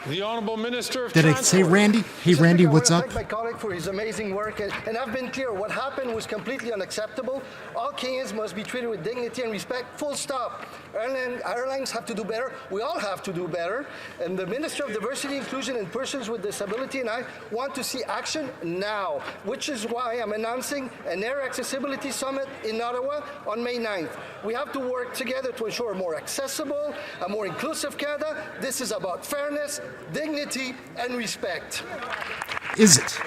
The honourable minister of Did I say Randy? Hey, Randy, what's I up? want to thank my colleague for his amazing work, and I've been clear. What happened was completely unacceptable. All Kenyans must be treated with dignity and respect, full stop. Airlines have to do better. We all have to do better. And the Minister of Diversity, Inclusion, and Persons with Disability and I want to see action now, which is why I'm announcing an Air Accessibility Summit in Ottawa on May 9th. We have to work together to ensure a more accessible, a more inclusive Canada. This is about fairness, dignity, and respect. Is it?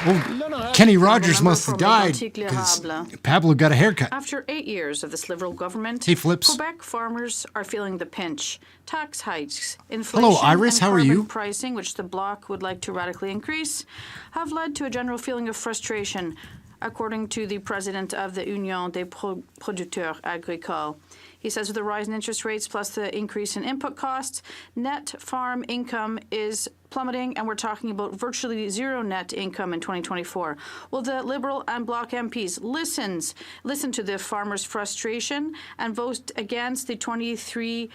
Well, Kenny Rogers must have died because Pablo got a haircut. After 8 years of this Liberal government, Hey, Flips. Quebec farmers are feeling the pinch. Tax hikes, inflation, Hello, Iris. and How are carbon you? pricing, which the Bloc would like to radically increase, have led to a general feeling of frustration, according to the president of the Union des Producteurs Agricoles. He says with the rise in interest rates plus the increase in input costs, net farm income is plummeting, and we're talking about virtually zero net income in 2024. Will the Liberal and Bloc MPs listen to the farmers' frustration and vote against the 23%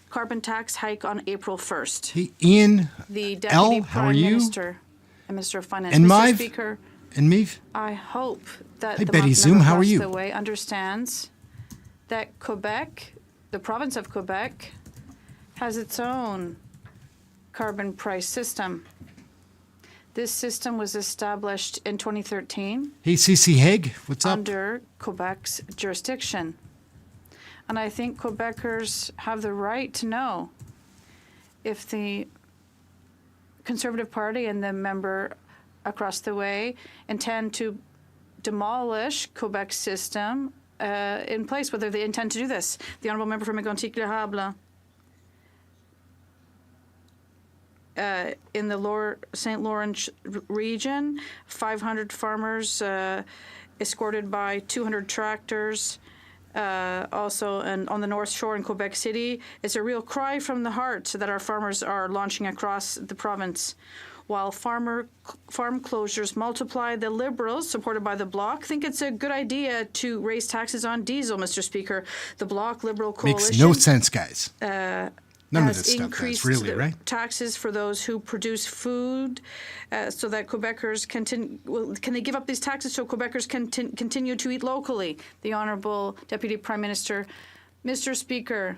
carbon tax hike on April 1st? Hey, Ian The Deputy L, how are Prime you? Minister and Minister of Finance, And Mr. Maeve? Speaker, And Meave? I hope that Hey, the Betty member Zoom, how are across you? the way understands that Quebec the province of Quebec has its own carbon price system. This system was established in 2013. Hey, CC Haig, what's up? Under Quebec's jurisdiction. And I think Quebecers have the right to know if the Conservative Party and the member across the way intend to demolish Quebec's system in place, whether they intend to do this. The Honourable Member for Mégantic-L'Érable. In the St. Lawrence region, 500 farmers escorted by 200 tractors. Also, and on the North Shore in Quebec City, it's a real cry from the heart that our farmers are launching across the province. While farm closures multiply, the Liberals, supported by the Bloc, think it's a good idea to raise taxes on diesel, Mr. Speaker. The Bloc Liberal Coalition Makes no sense, guys. None of has this stuff increased does, really, the right? taxes for those who produce food so that Quebecers can they give up these taxes so Quebecers can continue to eat locally? The Honourable Deputy Prime Minister. Mr. Speaker,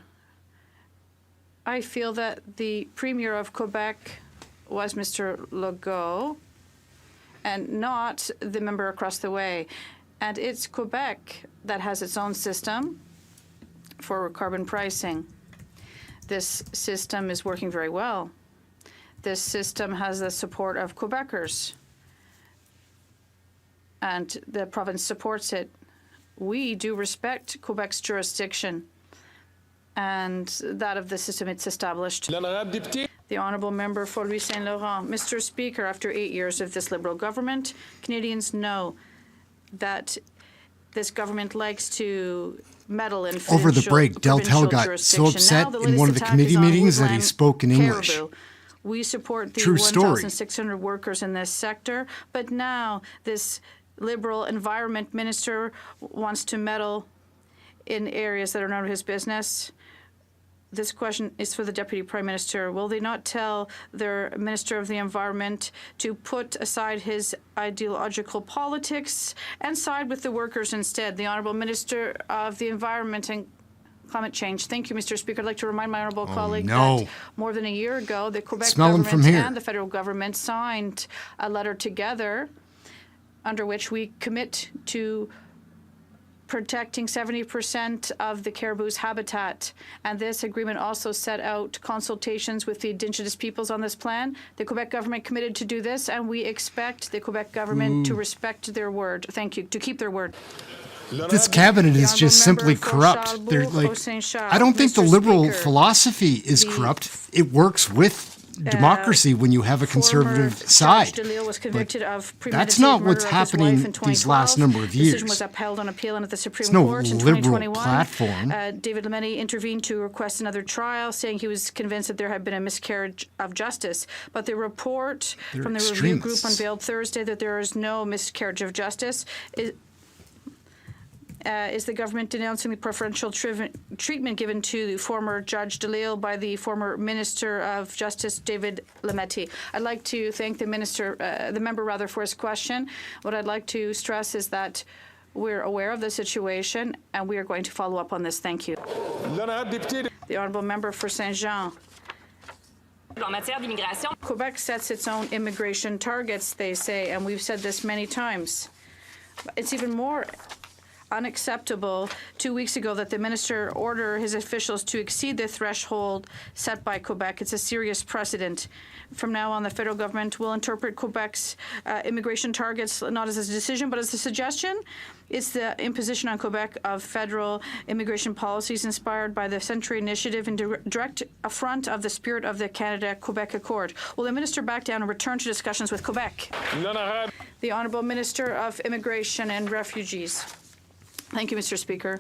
I feel that the Premier of Quebec was Mr. Legault and not the member across the way. And it's Quebec that has its own system for carbon pricing. This system is working very well. This system has the support of Quebecers, and the province supports it. We do respect Quebec's jurisdiction and that of the system it's established. The Honourable Member for Louis Saint Laurent. Mr. Speaker, after 8 years of this Liberal government, Canadians know that this government likes to meddle in Over the break, Del Tel got so upset in one of the committee meetings that he spoke in English. We support the True story. 1,600 workers in this sector, but now this Liberal environment minister wants to meddle in areas that are none of his business. This question is for the Deputy Prime Minister. Will they not tell their Minister of the Environment to put aside his ideological politics and side with the workers instead? The Honourable Minister of the Environment and Climate Change. Thank you, Mr. Speaker. I'd like to remind my honourable colleague that more than a year ago, the Quebec government and the federal government signed a letter together under which we commit to protecting 70% of the caribou's habitat. And this agreement also set out consultations with the Indigenous peoples on this plan. The Quebec government committed to do this, and we expect the Quebec government to respect their word. Thank you. To keep their word. This cabinet is just simply corrupt. They're like, I don't think the Liberal philosophy is corrupt. It works with democracy when you have a conservative side. But that's not what's happening these last number of years. The decision was upheld on appeal and at the Supreme no Court in liberal 2021. Platform. David Lametti intervened to request another trial, saying he was convinced that there had been a miscarriage of justice. But the report from the review group unveiled Thursday that there is no miscarriage of justice. Is the government denouncing the preferential treatment given to former Judge DeLille by the former Minister of Justice, David Lametti? I'd like to thank the member for his question. What I'd like to stress is that we're aware of the situation and we are going to follow up on this. Thank you. The Honourable Member for Saint-Jean. Quebec sets its own immigration targets, they say, and we've said this many times. It's even more unacceptable 2 weeks ago that the minister ordered his officials to exceed the threshold set by Quebec. It's a serious precedent. From now on, the federal government will interpret Quebec's immigration targets not as a decision, but as a suggestion. It's the imposition on Quebec of federal immigration policies inspired by the Century Initiative in direct affront of the spirit of the Canada-Quebec Accord. Will the minister back down and return to discussions with Quebec? The Honourable Minister of Immigration and Refugees. Thank you, Mr. Speaker.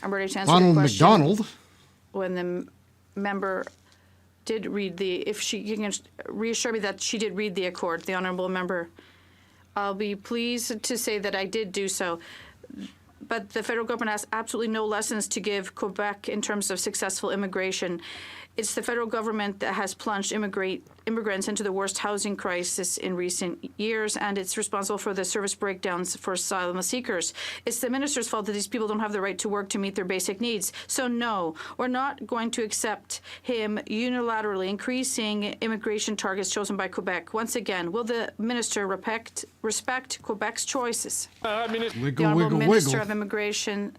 I'm ready to answer the question. McDonald. When the member did read if she can reassure me that she did read the accord, the honourable member, I'll be pleased to say that I did do so. But the federal government has absolutely no lessons to give Quebec in terms of successful immigration. It's the federal government that has plunged immigrants into the worst housing crisis in recent years, and it's responsible for the service breakdowns for asylum seekers. It's the minister's fault that these people don't have the right to work to meet their basic needs. So no, we're not going to accept him unilaterally increasing immigration targets chosen by Quebec. Once again, will the minister respect Quebec's choices? Wiggle, Honourable wiggle, Minister wiggle. of Immigration.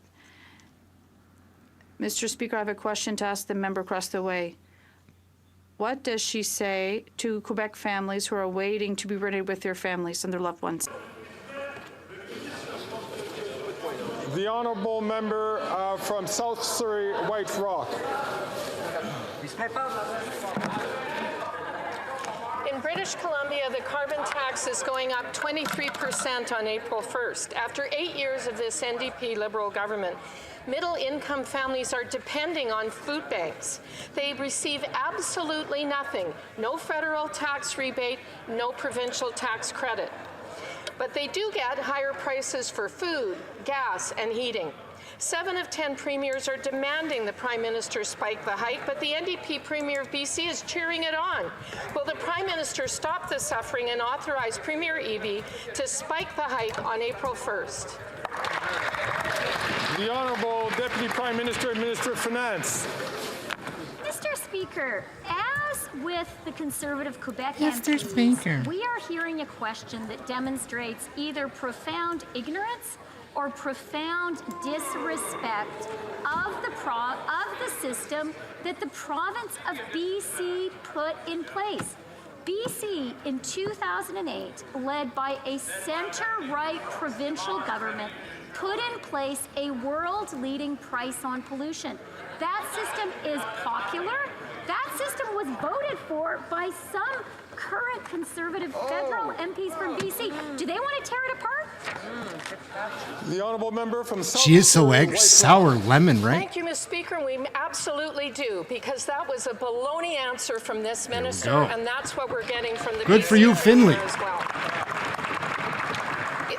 Mr. Speaker, I have a question to ask the member across the way. What does she say to Quebec families who are waiting to be reunited with their families and their loved ones? The honourable member from South Surrey, White Rock. In British Columbia, the carbon tax is going up 23% on April 1st. After 8 years of this NDP Liberal government, middle-income families are depending on food banks. They receive absolutely nothing. No federal tax rebate, no provincial tax credit. But they do get higher prices for food, gas, and heating. 7 of 10 premiers are demanding the Prime Minister spike the hike, but the NDP Premier of BC is cheering it on. Will the Prime Minister stop the suffering and authorize Premier Eby to spike the hike on April 1st? The Honourable Deputy Prime Minister and Minister of Finance. Mr. Speaker, as with the Conservative Quebec Mr. MPs, Speaker. we are hearing a question that demonstrates either profound ignorance or profound disrespect of the system that the province of BC put in place. BC in 2008, led by a center-right provincial government, put in place a world-leading price on pollution. That system is popular. That system was voted for by some current Conservative federal MPs from BC. Do they want to tear it apart? The honourable member from South She is so Surrey, egg White sour lemon, right? Thank you, Ms. Speaker. We absolutely do, because that was a baloney answer from this minister, go. and that's what we're getting from the Good BC for you, Finley. as well.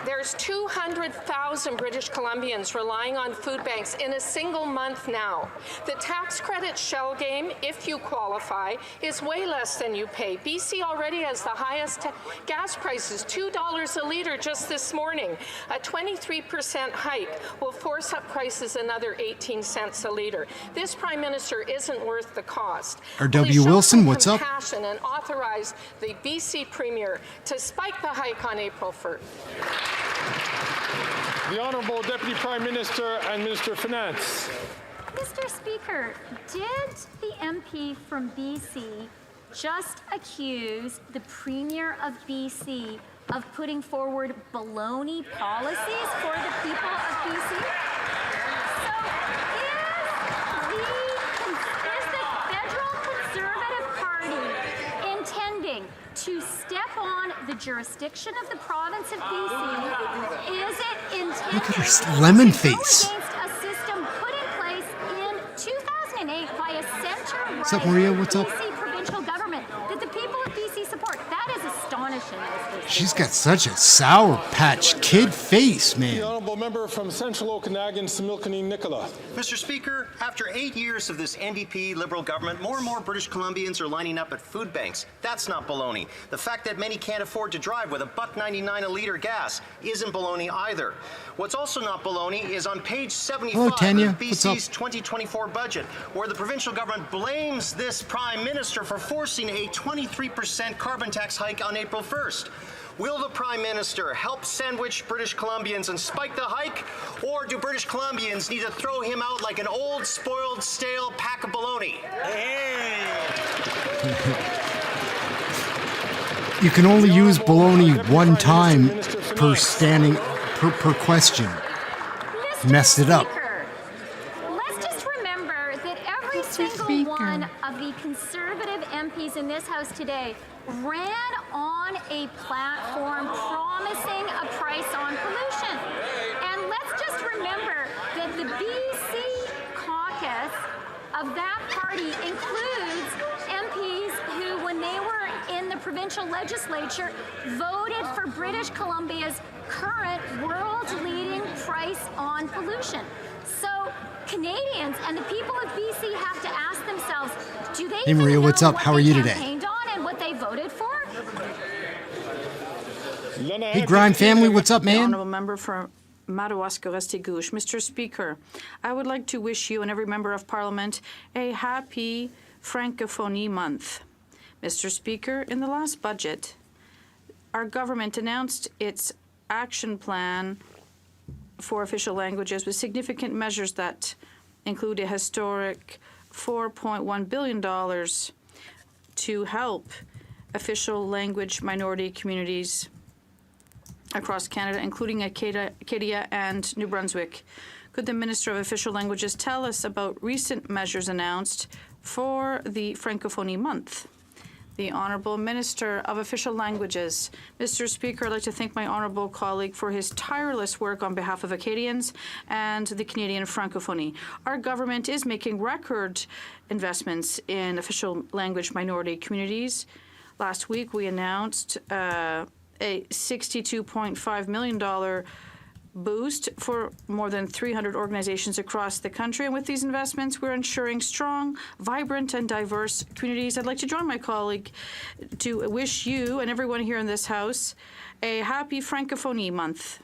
There's 200,000 British Columbians relying on food banks in a single month now. The tax credit shell game, if you qualify, is way less than you pay. BC already has the highest gas prices, $2 a litre just this morning. A 23% hike will force up prices another 18 cents a litre. This Prime Minister isn't worth the cost. R.W. Wilson, what's up? Compassion and authorize the BC Premier to spike the hike on April 1st. The Honourable Deputy Prime Minister and Minister of Finance. Mr. Speaker, did the MP from BC just accuse the Premier of BC of putting forward baloney policies for the people of BC? So is the federal Conservative Party intending to step on the jurisdiction of the province of BC? Is it intending Look at her lemon face. to go against a system put in place in 2008 by a center-right What's up, Maria? What's up? BC provincial government that the people of BC support? That is astonishing, Mr. She's got such a sour patch kid face, The man. honourable member from Central Okanagan, Similkameen Nicola. Mr. Speaker, after 8 years of this NDP Liberal government, more and more British Columbians are lining up at food banks. That's not baloney. The fact that many can't afford to drive with $1.99 a litre gas isn't baloney either. What's also not baloney is on page 75 Hello, Tanya. of What's up? BC's 2024 budget, where the provincial government blames this Prime Minister for forcing a 23% carbon tax hike on April 1st. Will the Prime Minister help sandwich British Columbians and spike the hike? Or do British Columbians need to throw him out like an old, spoiled, stale pack of baloney? You can only use baloney one time per question. Messed it up. Let's just remember that every single one of the Conservative MPs in this House today ran on a platform promising a price on pollution. And let's just remember that the BC caucus of that party includes MPs who, when they were in the provincial legislature voted for British Columbia's current world-leading price on pollution. So Canadians and the people of BC have to ask themselves, do they Hey Maria, what's up? How are you today? campaigned on and what they voted for? Hey Grime family, what's up, The man? honourable member for Madawaska-Restigouche. Mr. Speaker, I would like to wish you and every member of Parliament a happy Francophonie month. Mr. Speaker, in the last budget, our government announced its action plan for official languages with significant measures that include a historic $4.1 billion to help official language minority communities across Canada, including Acadia and New Brunswick. Could the Minister of Official Languages tell us about recent measures announced for the Francophonie Month? The Honourable Minister of Official Languages. Mr. Speaker, I'd like to thank my honourable colleague for his tireless work on behalf of Acadians and the Canadian Francophonie. Our government is making record investments in official language minority communities. Last week, we announced a $62.5 million boost for more than 300 organizations across the country. And with these investments, we're ensuring strong, vibrant, and diverse communities. I'd like to join my colleague to wish you and everyone here in this House a happy Francophonie month.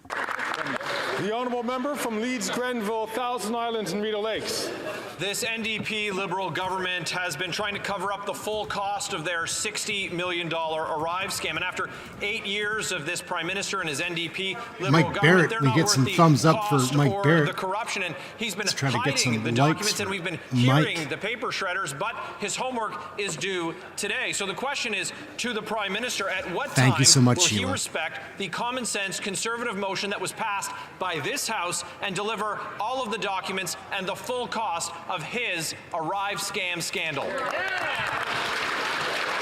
The honourable member from Leeds, Grenville, Thousand Islands and Rideau Lakes. This NDP Liberal government has been trying to cover up the full cost of their $60 million Arrive scam. And after 8 years of this Prime Minister and his NDP Liberal Mike government, Barrett, they're we not get worth some the thumbs up for cost Mike or Barrett. the corruption. And he's been Let's try to get some hiding the likes documents, for and we've been Mike. hearing the paper shredders, but his homework is due today. So the question is to the Prime Minister, at what Thank time you so much, will he Sheila. respect the common sense conservative motion that was passed by this House and deliver all of the documents and the full cost of his Arrive scam scandal?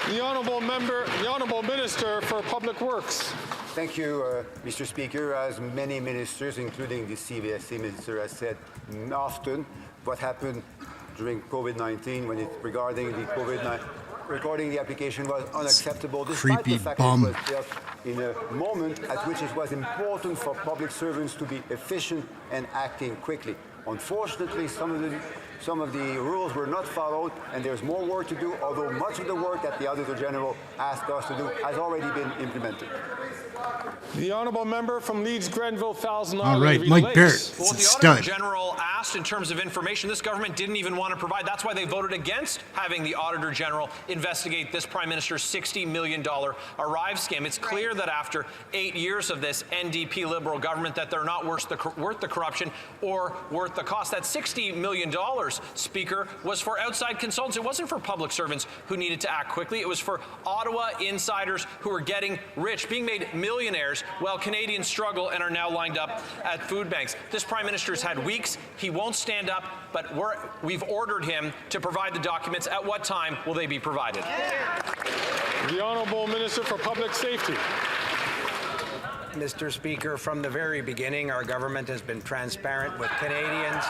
The honourable Minister for Public Works. Thank you, Mr. Speaker. As many ministers, including the CVSA minister, has said often, what happened during COVID-19 when it regarding the application was unacceptable, despite the fact that it was built in a moment at which it was important for public servants to be efficient and acting quickly. Unfortunately, some of the rules were not followed, and there's more work to do, although much of the work that the Auditor General asked us to do has already been implemented. The honourable member from Leeds, Grenville, Thousand All Islands. right, Rideau Mike Lakes. Barrett, Well, what the stud. Auditor General asked in terms of information, this government didn't even want to provide. That's why they voted against having the Auditor General investigate this Prime Minister's $60 million Arrive scam. It's clear that after 8 years of this NDP Liberal government that they're not worth the corruption or worth the cost. That $60 million, Speaker, was for outside consultants. It wasn't for public servants who needed to act quickly. It was for Ottawa insiders who were getting rich, being made millionaires, while Canadians struggle and are now lined up at food banks. This Prime Minister has had weeks. He won't stand up, but we've ordered him to provide the documents. At what time will they be provided? The Honourable Minister for Public Safety. Mr. Speaker, from the very beginning, our government has been transparent with Canadians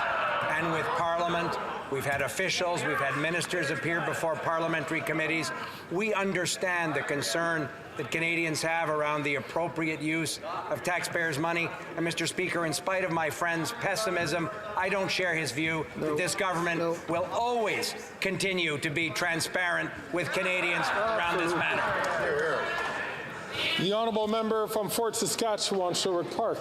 and with Parliament. We've had officials, we've had ministers appear before parliamentary committees. We understand the concern that Canadians have around the appropriate use of taxpayers' money. And Mr. Speaker, in spite of my friend's pessimism, I don't share his view that this government will always continue to be transparent with Canadians around this matter. The honourable member from Fort Saskatchewan, Sherwood Park.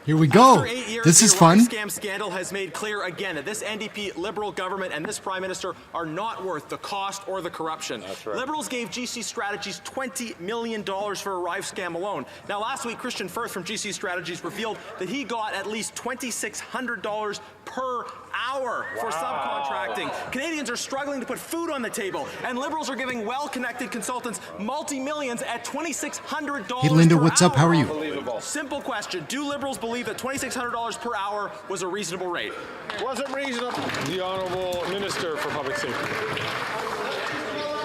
Here we go. After 8 years, This is the fun. Arrive scam scandal has made clear again that this NDP Liberal government and this Prime Minister are not worth the cost or the corruption. That's right. Liberals gave GC Strategies $20 million for Arrive scam alone. Now, last week, Christian Firth from GC Strategies revealed that he got at least $2,600 per hour for subcontracting. Canadians are struggling to put food on the table, and Liberals are giving well-connected consultants multi-millions at $2,600 Hey, Linda, per what's up? How are you? Unbelievable. Simple question. Do Liberals believe that $2,600 per hour was a reasonable rate? Wasn't reasonable. The Honourable Minister for Public Safety.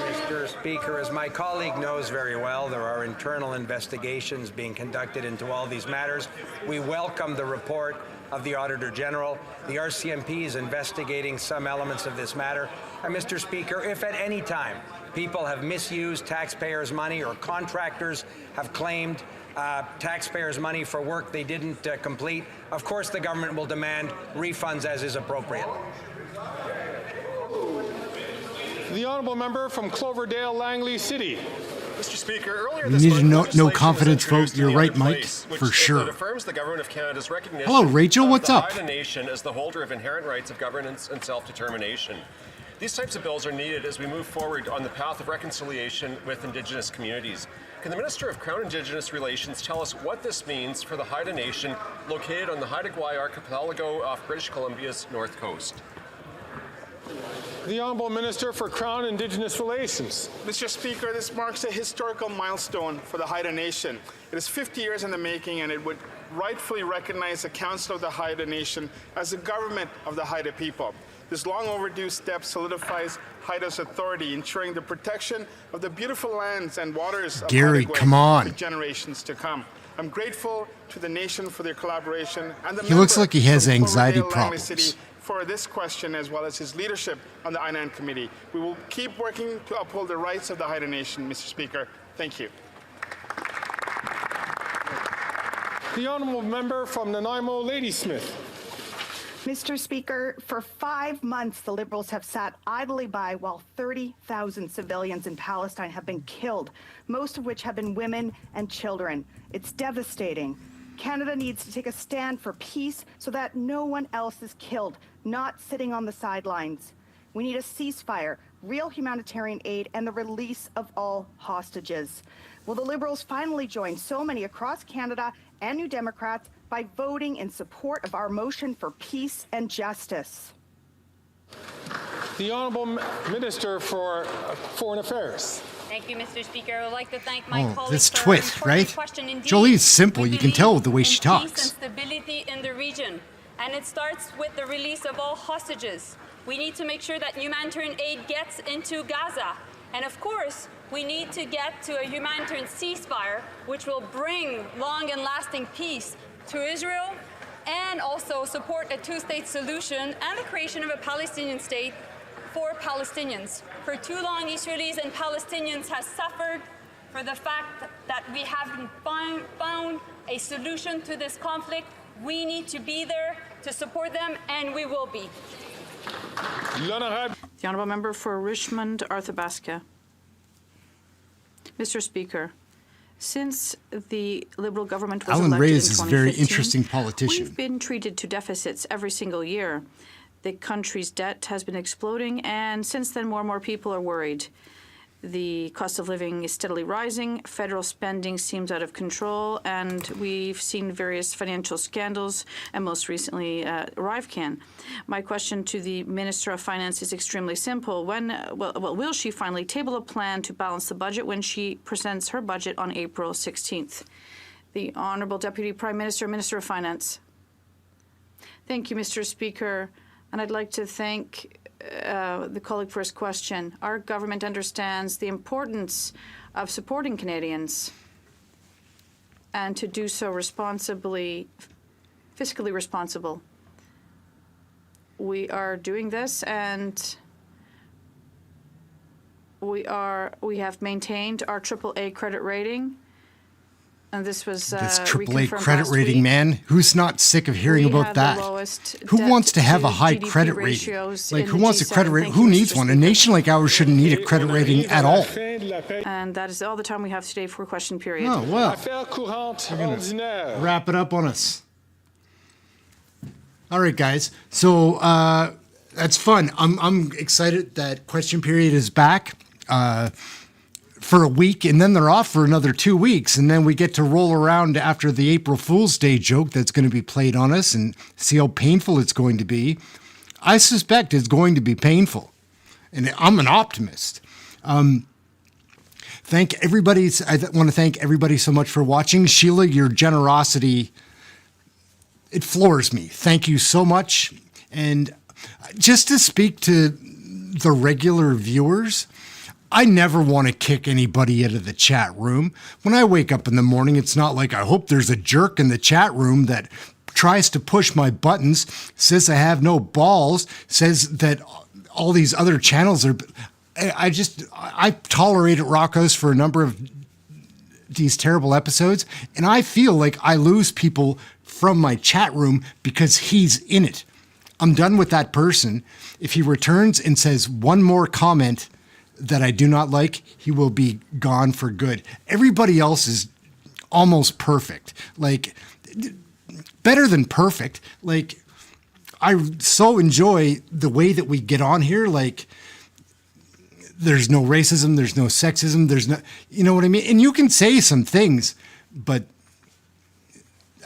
Mr. Speaker, as my colleague knows very well, there are internal investigations being conducted into all these matters. We welcome the report of the Auditor General. The RCMP is investigating some elements of this matter. And Mr. Speaker, if at any time People have misused taxpayers' money, or contractors have claimed taxpayers' money for work they didn't complete. Of course, the government will demand refunds as is appropriate. The honourable member from Cloverdale, Langley City. Mr. Speaker, earlier You this need month, a no legislation confidence was vote. introduced in You're the right, other Mike, place, for which sure. affirms the government of Canada's recognition Hello, Rachel, of what's the up? Haida Nation as the holder of inherent rights of governance and self-determination. These types of bills are needed as we move forward on the path of reconciliation with Indigenous communities. Can the Minister of Crown Indigenous Relations tell us what this means for the Haida Nation located on the Haida Gwaii archipelago off British Columbia's north coast? The Honourable Minister for Crown Indigenous Relations. Mr. Speaker, this marks a historical milestone for the Haida Nation. It is 50 years in the making, and it would rightfully recognize the Council of the Haida Nation as the government of the Haida people. This long overdue step solidifies Haida's authority, ensuring the protection of the beautiful lands and waters of Gary, Haida Gwaii come on. for generations to come. I'm grateful to the nation for their collaboration and the He looks member like he has from anxiety Cloverdale, Langley problems. City for this question, as well as his leadership on the INAN Committee. We will keep working to uphold the rights of the Haida Nation, Mr. Speaker. Thank you. The honourable member from Nanaimo, Ladysmith. Mr. Speaker, for 5 months, the Liberals have sat idly by while 30,000 civilians in Palestine have been killed, most of which have been women and children. It's devastating. Canada needs to take a stand for peace so that no one else is killed, not sitting on the sidelines. We need a ceasefire, real humanitarian aid, and the release of all hostages. Will the Liberals finally join so many across Canada and New Democrats by voting in support of our motion for peace and justice? The Honourable Minister for Foreign Affairs. Thank you, Mr. Speaker. I would like to thank my Oh, colleagues this for an twit, important right? question indeed. Jolie's simple. We You can tell with the way believe she in talks. Peace and stability in the region, and it starts with the release of all hostages. We need to make sure that humanitarian aid gets into Gaza, and of course, we need to get to a humanitarian ceasefire, which will bring long and lasting peace to Israel, and also support a two-state solution and the creation of a Palestinian state for Palestinians. For too long, Israelis and Palestinians have suffered for the fact that we haven't found a solution to this conflict. We need to be there to support them, and we will be. The honourable member for Richmond, Arthabaska. Mr. Speaker, since the Liberal government was Alan elected Reyes in is a very 2015, interesting politician. we've been treated to deficits every single year. The country's debt has been exploding, and since then, more and more people are worried. The cost of living is steadily rising, federal spending seems out of control, and we've seen various financial scandals, and most recently, ArriveCan. My question to the Minister of Finance is extremely simple. Will she finally table a plan to balance the budget when she presents her budget on April 16th? The Honourable Deputy Prime Minister, Minister of Finance. Thank you, Mr. Speaker. And I'd like to thank the colleague for his question. Our government understands the importance of supporting Canadians and to do so responsibly, fiscally responsible. We are doing this, and we have maintained our AAA credit rating. And this was This AAA reconfirmed credit last rating, week. man. Who's not sick of hearing We about have the that? lowest Who debt wants to have a to high GDP credit rating? ratios Like, in who the wants a G7? credit rating? Thank Who you, needs Mr. one? A Speaker. nation like ours shouldn't need a credit rating at all. And that is all the time we have today for question period. Oh, well. Wrap it up on us. All right, guys. So that's fun. I'm excited that question period is back for a week, and then they're off for another 2 weeks, and then we get to roll around after the April Fool's Day joke that's going to be played on us and see how painful it's going to be. I suspect it's going to be painful, and I'm an optimist. Thank everybody. I want to thank everybody so much for watching. Sheila, your generosity, it floors me. Thank you so much. And just to speak to the regular viewers, I never want to kick anybody out of the chat room. When I wake up in the morning, it's not like I hope there's a jerk in the chat room that tries to push my buttons, says I have no balls, says that all these other channels are... I tolerated Rocco's for a number of these terrible episodes, and I feel like I lose people from my chat room because he's in it. I'm done with that person. If he returns and says one more comment that I do not like, he will be gone for good. Everybody else is almost perfect. Like, better than perfect. Like, I so enjoy the way that we get on here. Like, there's no racism, there's no sexism, there's no, you know what I mean? And you can say some things, but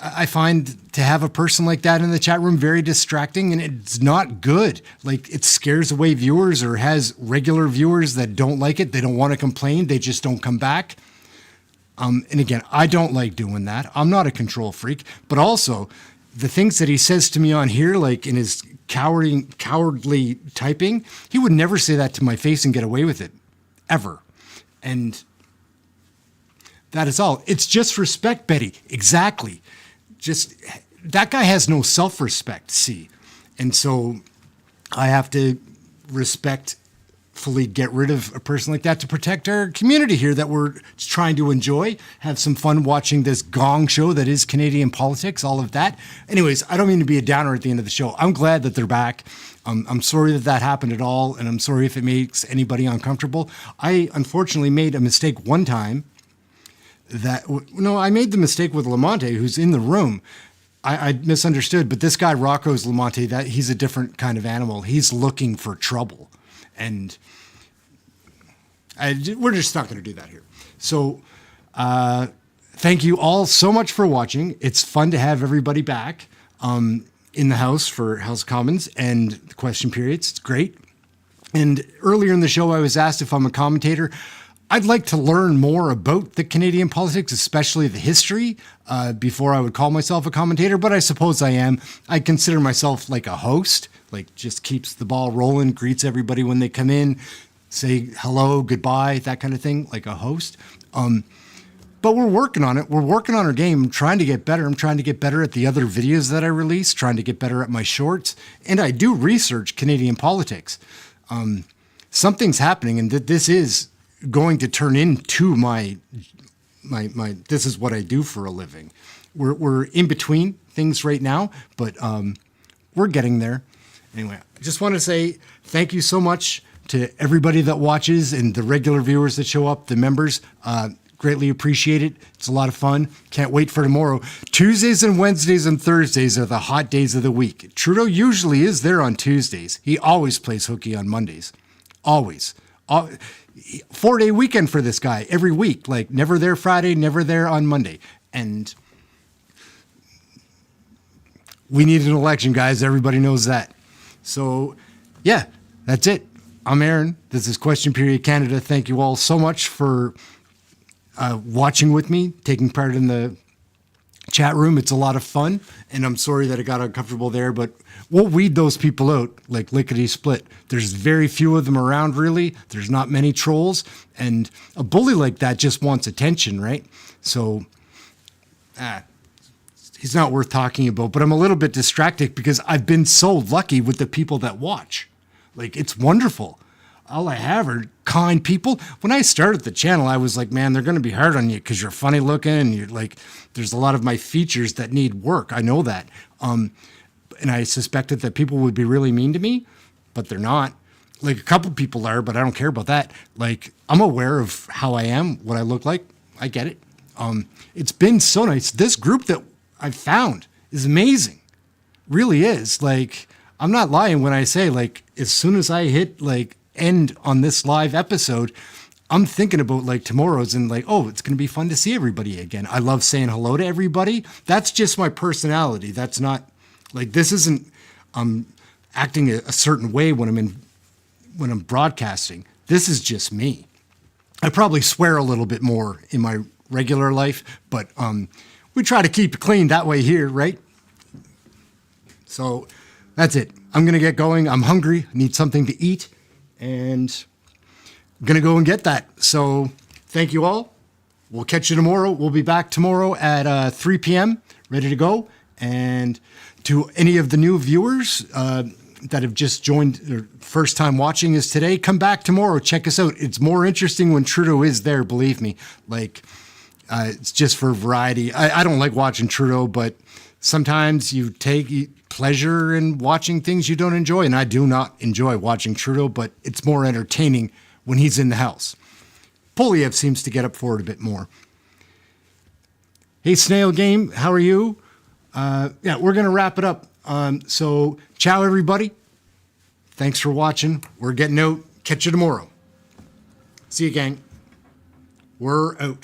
I find to have a person like that in the chat room very distracting, and it's not good. Like, it scares away viewers, or has regular viewers that don't like it. They don't want to complain. They just don't come back. And again, I don't like doing that. I'm not a control freak, but also the things that he says to me on here, like in his cowardly typing, he would never say that to my face and get away with it, ever. And that is all. It's just respect, Betty. Exactly. Just, that guy has no self-respect, see? And so I have to respectfully get rid of a person like that to protect our community here that we're trying to enjoy, have some fun watching this gong show that is Canadian politics, all of that. Anyways, I don't mean to be a downer at the end of the show. I'm glad that they're back. I'm sorry that happened at all, and I'm sorry if it makes anybody uncomfortable. I unfortunately made a mistake one time. I made the mistake with Lamonte, who's in the room. I misunderstood, but this guy, Rocco's Lamonte, that he's a different kind of animal. He's looking for trouble. And we're just not going to do that here. So thank you all so much for watching. It's fun to have everybody back in the House for House of Commons and the question periods. It's great. And earlier in the show, I was asked if I'm a commentator. I'd like to learn more about the Canadian politics, especially the history, before I would call myself a commentator, but I suppose I am. I consider myself like a host, like just keeps the ball rolling, greets everybody when they come in, say hello, goodbye, that kind of thing, like a host. But we're working on it. We're working on our game. I'm trying to get better. I'm trying to get better at the other videos that I release, trying to get better at my shorts, and I do research Canadian politics. Something's happening, and this is going to turn into my this is what I do for a living. We're in between things right now, but we're getting there. Anyway, I just want to say thank you so much to everybody that watches and the regular viewers that show up, the members. Greatly appreciate it. It's a lot of fun. Can't wait for tomorrow. Tuesdays and Wednesdays and Thursdays are the hot days of the week. Trudeau usually is there on Tuesdays. He always plays hooky on Mondays. Always. 4-day weekend for this guy every week, like never there Friday, never there on Monday. And we need an election, guys. Everybody knows that. So yeah, that's it. I'm Ehren. This is Question Period Canada. Thank you all so much for watching with me, taking part in the chat room. It's a lot of fun, and I'm sorry that it got uncomfortable there, but we'll weed those people out like lickety-split. There's very few of them around, really. There's not many trolls, and a bully like that just wants attention, right? So he's not worth talking about, but I'm a little bit distracted because I've been so lucky with the people that watch. Like, it's wonderful. All I have are kind people. When I started the channel, I was like, man, they're going to be hard on you because you're funny looking and you're like, there's a lot of my features that need work. I know that. And I suspected that people would be really mean to me, but they're not. Like, a couple people are, but I don't care about that. Like, I'm aware of how I am, what I look like. I get it. It's been so nice. This group that I've found is amazing. Really is. Like, I'm not lying when I say, like, as soon as I hit, like, end on this live episode, I'm thinking about like tomorrow's and like, oh, it's going to be fun to see everybody again. I love saying hello to everybody. That's just my personality. That's not like, this isn't acting a certain way when I'm broadcasting. This is just me. I probably swear a little bit more in my regular life, but we try to keep it clean that way here, right? So that's it. I'm going to get going. I'm hungry. I need something to eat. And I'm going to go and get that. So thank you all. We'll catch you tomorrow. We'll be back tomorrow at 3 p.m. ready to go. And to any of the new viewers, that have just joined or first time watching us today, come back tomorrow. Check us out. It's more interesting when Trudeau is there, believe me. Like, it's just for variety. I don't like watching Trudeau, but sometimes you take pleasure in watching things you don't enjoy. And I do not enjoy watching Trudeau, but it's more entertaining when he's in the House. Poilievre seems to get up for it a bit more. Hey, Snail Game, how are you? Yeah, we're going to wrap it up. So, ciao, everybody. Thanks for watching. We're getting out. Catch you tomorrow. See you, gang. We're out.